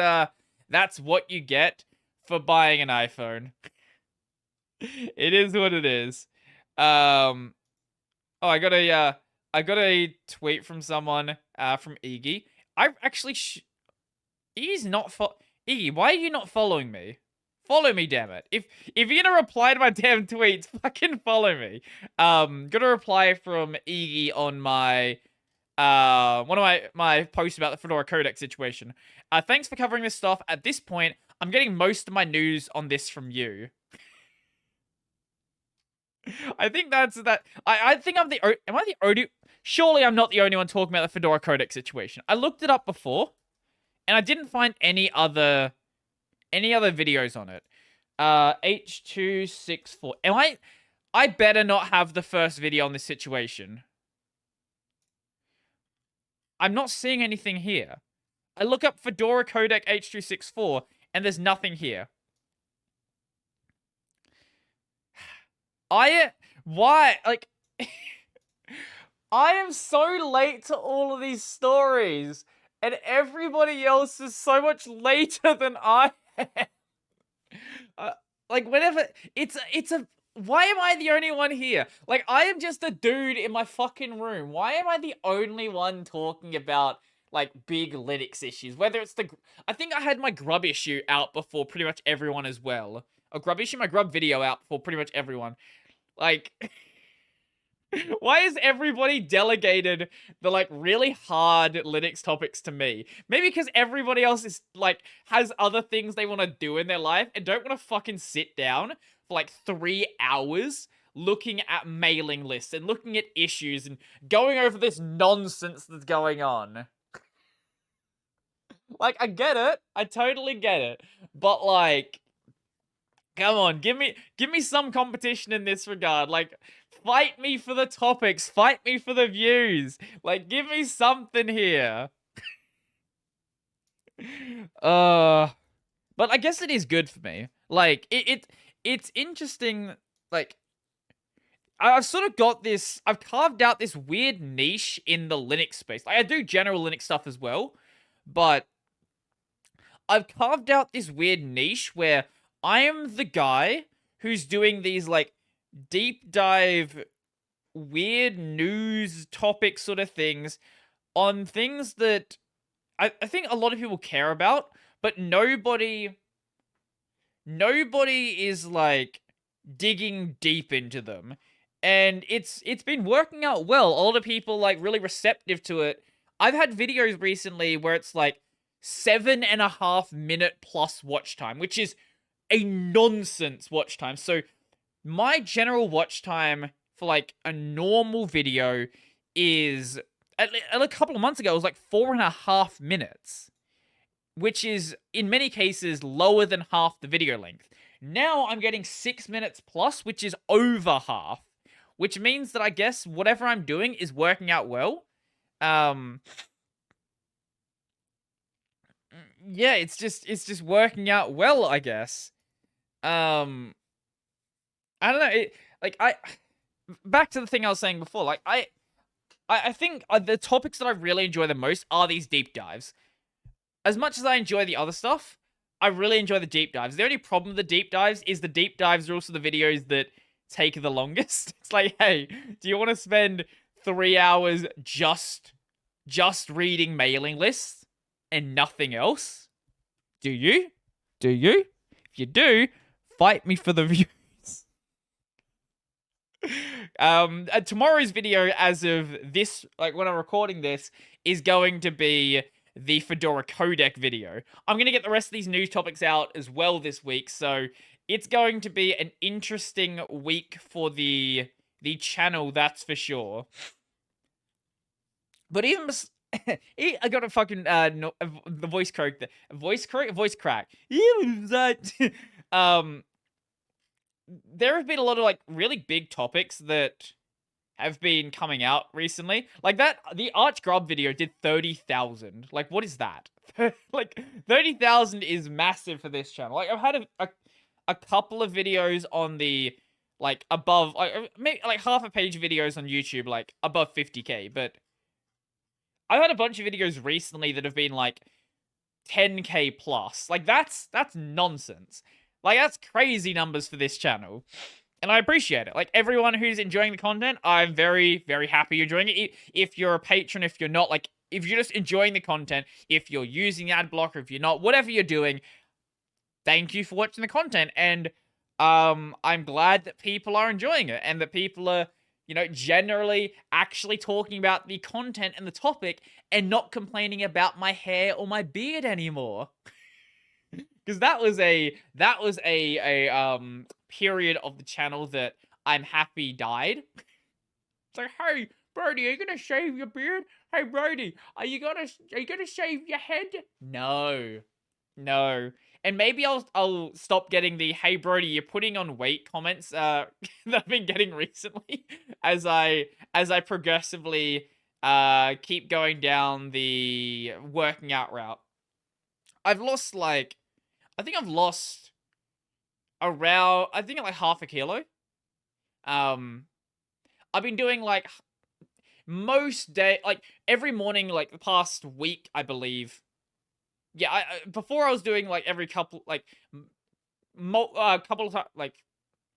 what you get for buying an iPhone. It is what it is. Oh, I got a tweet from someone from Iggy. I actually Iggy's not Iggy, why are you not following me? Follow me, damn it. If you're gonna reply to my damn tweets, fucking follow me. Got a reply from Iggy on my one of my posts about the Fedora codec situation. Thanks for covering this stuff. At this point, I'm getting most of my news on this from you. I think that's that. I think am I the only? Surely I'm not the only one talking about the Fedora codec situation. I looked it up before, and I didn't find any other videos on it. H264. I better not have the first video on this situation. I'm not seeing anything here. I look up Fedora codec H264, and there's nothing here. Why? Like, I am so late to all of these stories, and everybody else is so much later than I am. Like, whenever, why am I the only one here? Like, I am just a dude in my fucking room. Why am I the only one talking about, like, big Linux issues? Whether it's I think I had my grub issue out before pretty much everyone as well. A grub issue, my grub video out before pretty much everyone. Like, why is everybody delegated the, like, really hard Linux topics to me? Maybe because everybody else is, like, has other things they want to do in their life and don't want to fucking sit down for, like, 3 hours looking at mailing lists and looking at issues and going over this nonsense that's going on. Like, I get it. I totally get it. But, like, come on, give me some competition in this regard. Like, fight me for the topics, fight me for the views. Like, give me something here. But I guess it is good for me. Like, it's interesting. Like, I've sort of got this. I've carved out this weird niche in the Linux space. Like, I do general Linux stuff as well, but I've carved out this weird niche where I am the guy who's doing these, like, deep dive, weird news topic sort of things on things that I think a lot of people care about, but nobody is, like, digging deep into them. And it's been working out well. A lot of people, like, really receptive to it. I've had videos recently where it's, like, 7.5 minute plus watch time, which is a nonsense watch time. So my general watch time for, like, a normal video is, a couple of months ago, it was like 4.5 minutes, which is in many cases lower than half the video length. Now I'm getting 6 minutes plus, which is over half, which means that I guess whatever I'm doing is working out well. Yeah, it's just working out well, I guess. I I don't know. Back to the thing I was saying before. Like I think the topics that I really enjoy the most are these deep dives. As much as I enjoy the other stuff, I really enjoy the deep dives. The only problem with the deep dives is the deep dives are also the videos that take the longest. It's like, hey, do you want to spend 3 hours just reading mailing lists and nothing else? Do you? Do you? If you do, fight me for the views. Tomorrow's video, as of this, like when I'm recording this, is going to be the Fedora codec video. I'm going to get the rest of these news topics out as well this week, so it's going to be an interesting week for the channel, that's for sure. But even I got a fucking the voice crack, voice crack. There have been a lot of like really big topics that have been coming out recently. Like that, the Arch Grub video did 30,000. Like, what is that? Like, 30,000 is massive for this channel. Like, I've had a couple of videos on the, like, above, like, maybe, like, half a page videos on YouTube, like, above 50k, but I've had a bunch of videos recently that have been, like, 10k plus. Like, that's nonsense. Like, that's crazy numbers for this channel. And I appreciate it. Like, everyone who's enjoying the content, I'm very, very happy you're enjoying it. If you're a patron, if you're not, like, if you're just enjoying the content, if you're using ad blocker, if you're not, whatever you're doing, thank you for watching the content. And I'm glad that people are enjoying it and that people are, you know, generally actually talking about the content and the topic and not complaining about my hair or my beard anymore. Because that was a period of the channel that I'm happy died. It's like, hey, Brody, are you gonna shave your beard? Hey, Brody, are you gonna shave your head? No. And maybe I'll stop getting the hey Brody, you're putting on weight comments that I've been getting recently as I progressively keep going down the working out route. I've lost like I think I've lost around like half a kilo. I've been doing like most day, like every morning, like the past week, I believe. Yeah, before I was doing like every couple, like couple of times, like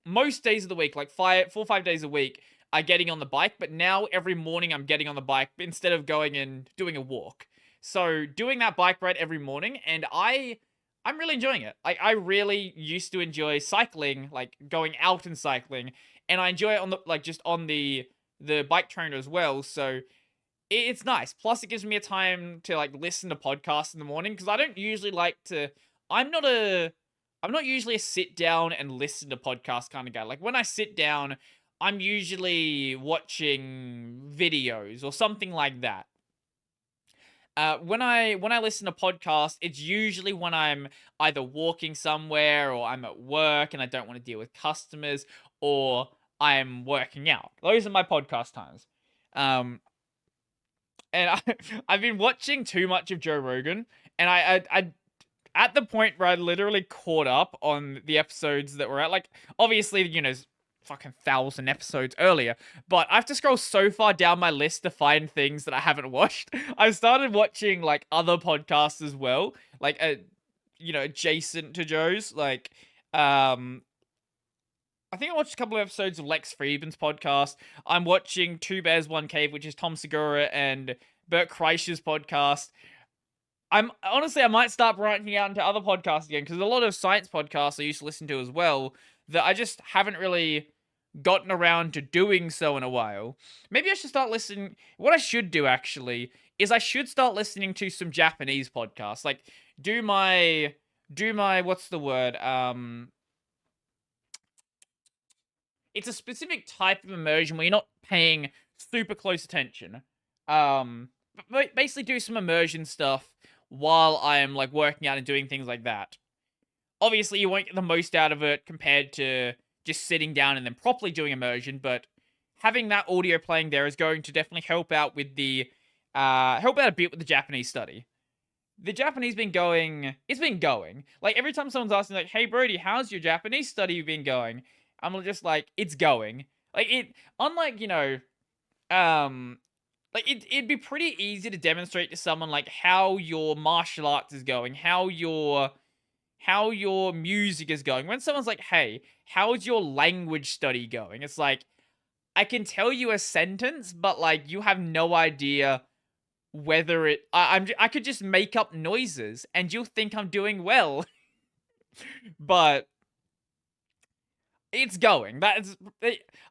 most days of the week, like 4 or 5 days a week, I'm getting on the bike. But now every morning I'm getting on the bike instead of going and doing a walk. So doing that bike ride every morning, and I'm really enjoying it. Like, I really used to enjoy cycling, like going out and cycling, and I enjoy it on the like just on the bike trainer as well. So it's nice. Plus, it gives me a time to like listen to podcasts in the morning because I don't usually like to. I'm not usually a sit down and listen to podcasts kind of guy. Like when I sit down, I'm usually watching videos or something like that. When I listen to podcasts, it's usually when I'm either walking somewhere or I'm at work and I don't want to deal with customers or I'm working out. Those are my podcast times. And I've been watching too much of Joe Rogan, and I at the point where I literally caught up on the episodes that were at, like, obviously, you know, fucking 1,000 episodes earlier, but I have to scroll so far down my list to find things that I haven't watched. I've started watching, like, other podcasts as well, like, you know, adjacent to Joe's, like, I think I watched a couple of episodes of Lex Friedman's podcast. I'm watching Two Bears, One Cave, which is Tom Segura and Bert Kreischer's podcast. I might start branching out into other podcasts again, because a lot of science podcasts I used to listen to as well that I just haven't really gotten around to doing so in a while. Maybe I should start listening. What I should do, actually, is I should start listening to some Japanese podcasts. Like, do my, what's the word? It's a specific type of immersion where you're not paying super close attention. But basically do some immersion stuff while I'm, like, working out and doing things like that. Obviously, you won't get the most out of it compared to just sitting down and then properly doing immersion, but having that audio playing there is going to definitely help out with the, help out a bit with the Japanese study. The Japanese it's been going. Like, every time someone's asking, like, hey, Brody, how's your Japanese study been going? I'm just like, it's going. Like, unlike, like it'd be pretty easy to demonstrate to someone like how your martial arts is going, how your music is going. When someone's like, "Hey, how's your language study going?" It's like, I can tell you a sentence, but like you have no idea whether I could just make up noises and you'll think I'm doing well. But it's going.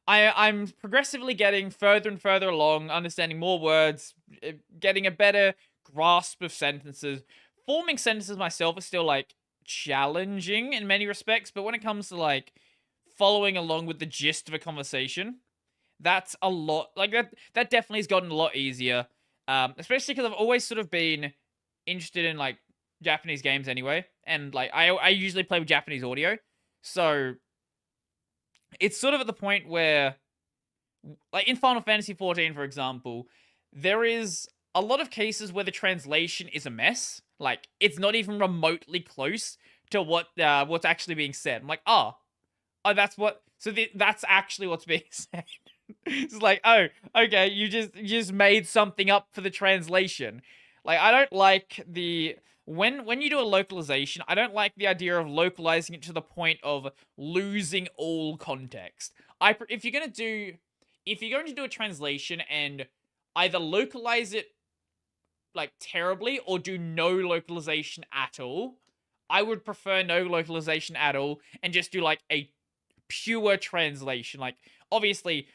I'm progressively getting further and further along, understanding more words, getting a better grasp of sentences. Forming sentences myself is still like challenging in many respects, but when it comes to like following along with the gist of a conversation, that's a lot. Like that definitely has gotten a lot easier. Especially because I've always sort of been interested in like Japanese games anyway, and like I usually play with Japanese audio, so it's sort of at the point where, like in Final Fantasy XIV, for example, there is a lot of cases where the translation is a mess. Like it's not even remotely close to what's actually being said. I'm like, oh, that's what. So that's actually what's being said. It's like, oh, okay, you just made something up for the translation. Like I don't like the when you do a localization, I don't like the idea of localizing it to the point of losing all context. If you're going to do a translation and either localize it like terribly or do no localization at all, I would prefer no localization at all and just do like a pure translation. Like obviously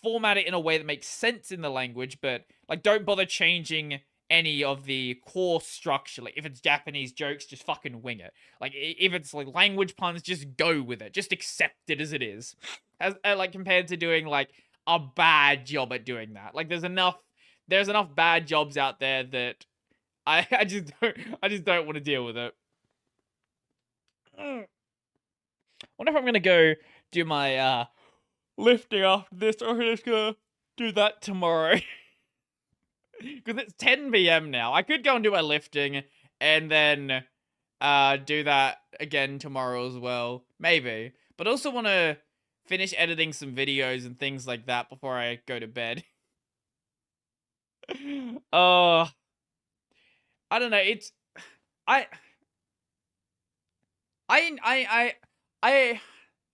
format it in a way that makes sense in the language, but like don't bother changing any of the core structure. Like if it's Japanese jokes, just fucking wing it. Like if it's like language puns, just go with it. Just accept it as it is. As like compared to doing like a bad job at doing that. Like there's enough bad jobs out there that I just don't want to deal with it. I wonder if I'm gonna go do my lifting after this, or I'm just gonna do that tomorrow. Because it's 10 p.m. now. I could go and do my lifting and then do that again tomorrow as well. Maybe. But I also want to finish editing some videos and things like that before I go to bed. I don't know. It's I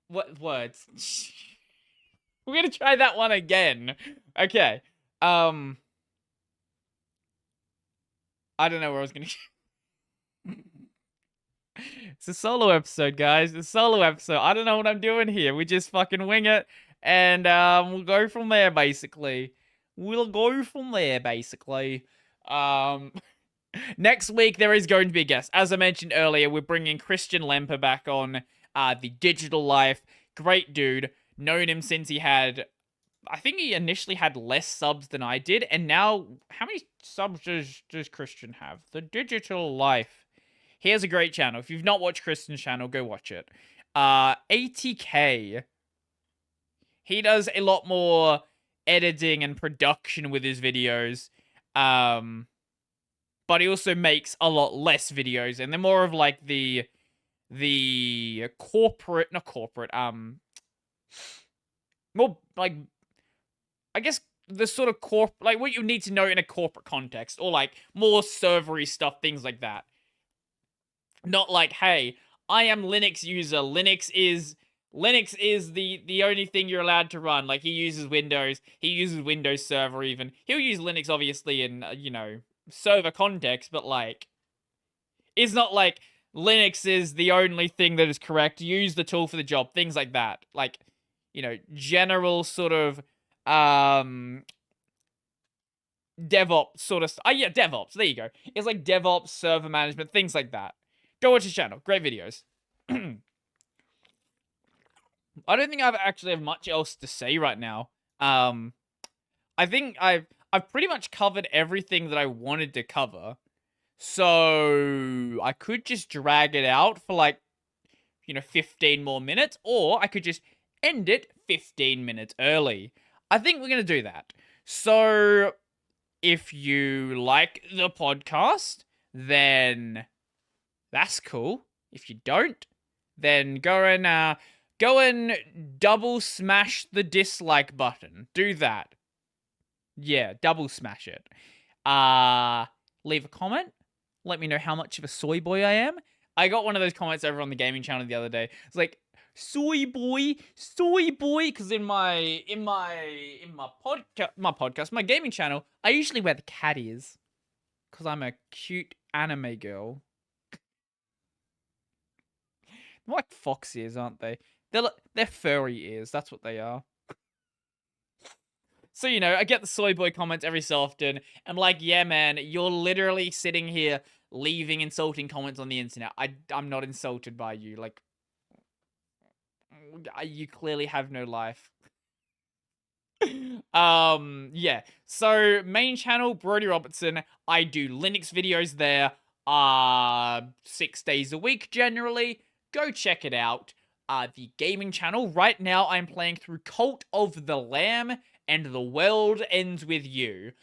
what words? We're gonna try that one again. Okay. I don't know where I was gonna. It's a solo episode, guys. It's a solo episode. I don't know what I'm doing here. We just fucking wing it, and we'll go from there. Basically, Next week there is going to be a guest. As I mentioned earlier, we're bringing Christian Lemper back on. The Digital Life, great dude. Known him since he had. I think he initially had less subs than I did, and now, how many subs does Christian have? The Digital Life. He has a great channel. If you've not watched Christian's channel, go watch it. 80k. He does a lot more editing and production with his videos. But he also makes a lot less videos, and they're more of like the corporate, not corporate, more like, I guess the sort of like what you need to know in a corporate context, or like more servery stuff, things like that. Not like, hey, I am Linux user. Linux is the only thing you're allowed to run. Like he uses Windows. He uses Windows Server even. He'll use Linux obviously in server context, but like it's not like Linux is the only thing that is correct. Use the tool for the job. Things like that. Like, general sort of DevOps sort of yeah, DevOps. There you go. It's like DevOps, server management, things like that. Go watch his channel. Great videos. I don't think I've actually have much else to say right now. I think I've pretty much covered everything that I wanted to cover. So I could just drag it out for like 15 more minutes, or I could just end it 15 minutes early. I think we're going to do that. So if you like the podcast, then that's cool. If you don't, then go and Go and double smash the dislike button. Do that. Yeah, double smash it. Leave a comment. Let me know how much of a soy boy I am. I got one of those comments over on the gaming channel the other day. It's like, soy boy, because in my podcast, my gaming channel, I usually wear the cat ears because I'm a cute anime girl. They're like fox ears, aren't they? They're furry ears. That's what they are. So, you know, I get the soy boy comments every so often. I'm like, yeah, man, you're literally sitting here leaving insulting comments on the internet. I'm not insulted by you. Like, you clearly have no life. Yeah. So, main channel, Brody Robertson. I do Linux videos there, 6 days a week generally. Go check it out. The gaming channel, right now I'm playing through Cult of the Lamb and The World Ends With You.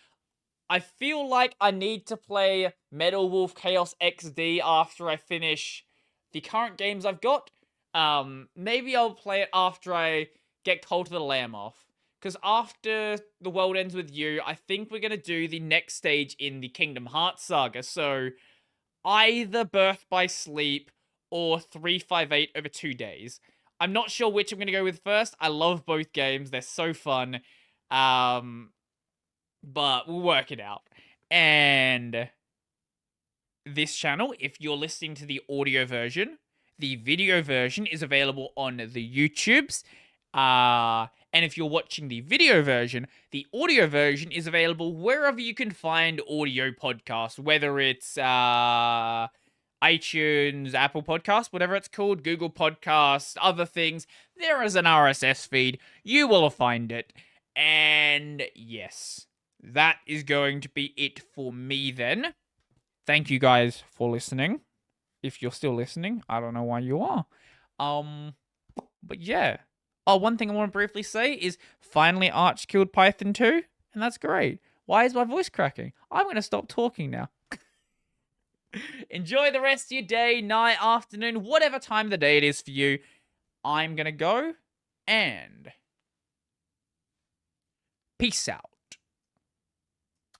I feel like I need to play Metal Wolf Chaos XD after I finish the current games I've got. Maybe I'll play it after I get Cult of the Lamb off. Because after The World Ends With You, I think we're going to do the next stage in the Kingdom Hearts saga. So, either Birth by Sleep or 358 over 2 days. I'm not sure which I'm going to go with first. I love both games. They're so fun. But we'll work it out. And this channel, if you're listening to the audio version, the video version is available on the YouTubes. And if you're watching the video version, the audio version is available wherever you can find audio podcasts, whether it's iTunes, Apple Podcasts, whatever it's called, Google Podcasts, other things. There is an RSS feed. You will find it. And yes, that is going to be it for me then. Thank you guys for listening. If you're still listening, I don't know why you are. But yeah. Oh, one thing I want to briefly say is finally Arch killed Python 2, and that's great. Why is my voice cracking? I'm going to stop talking now. Enjoy the rest of your day, night, afternoon, whatever time of the day it is for you. I'm going to go, and peace out.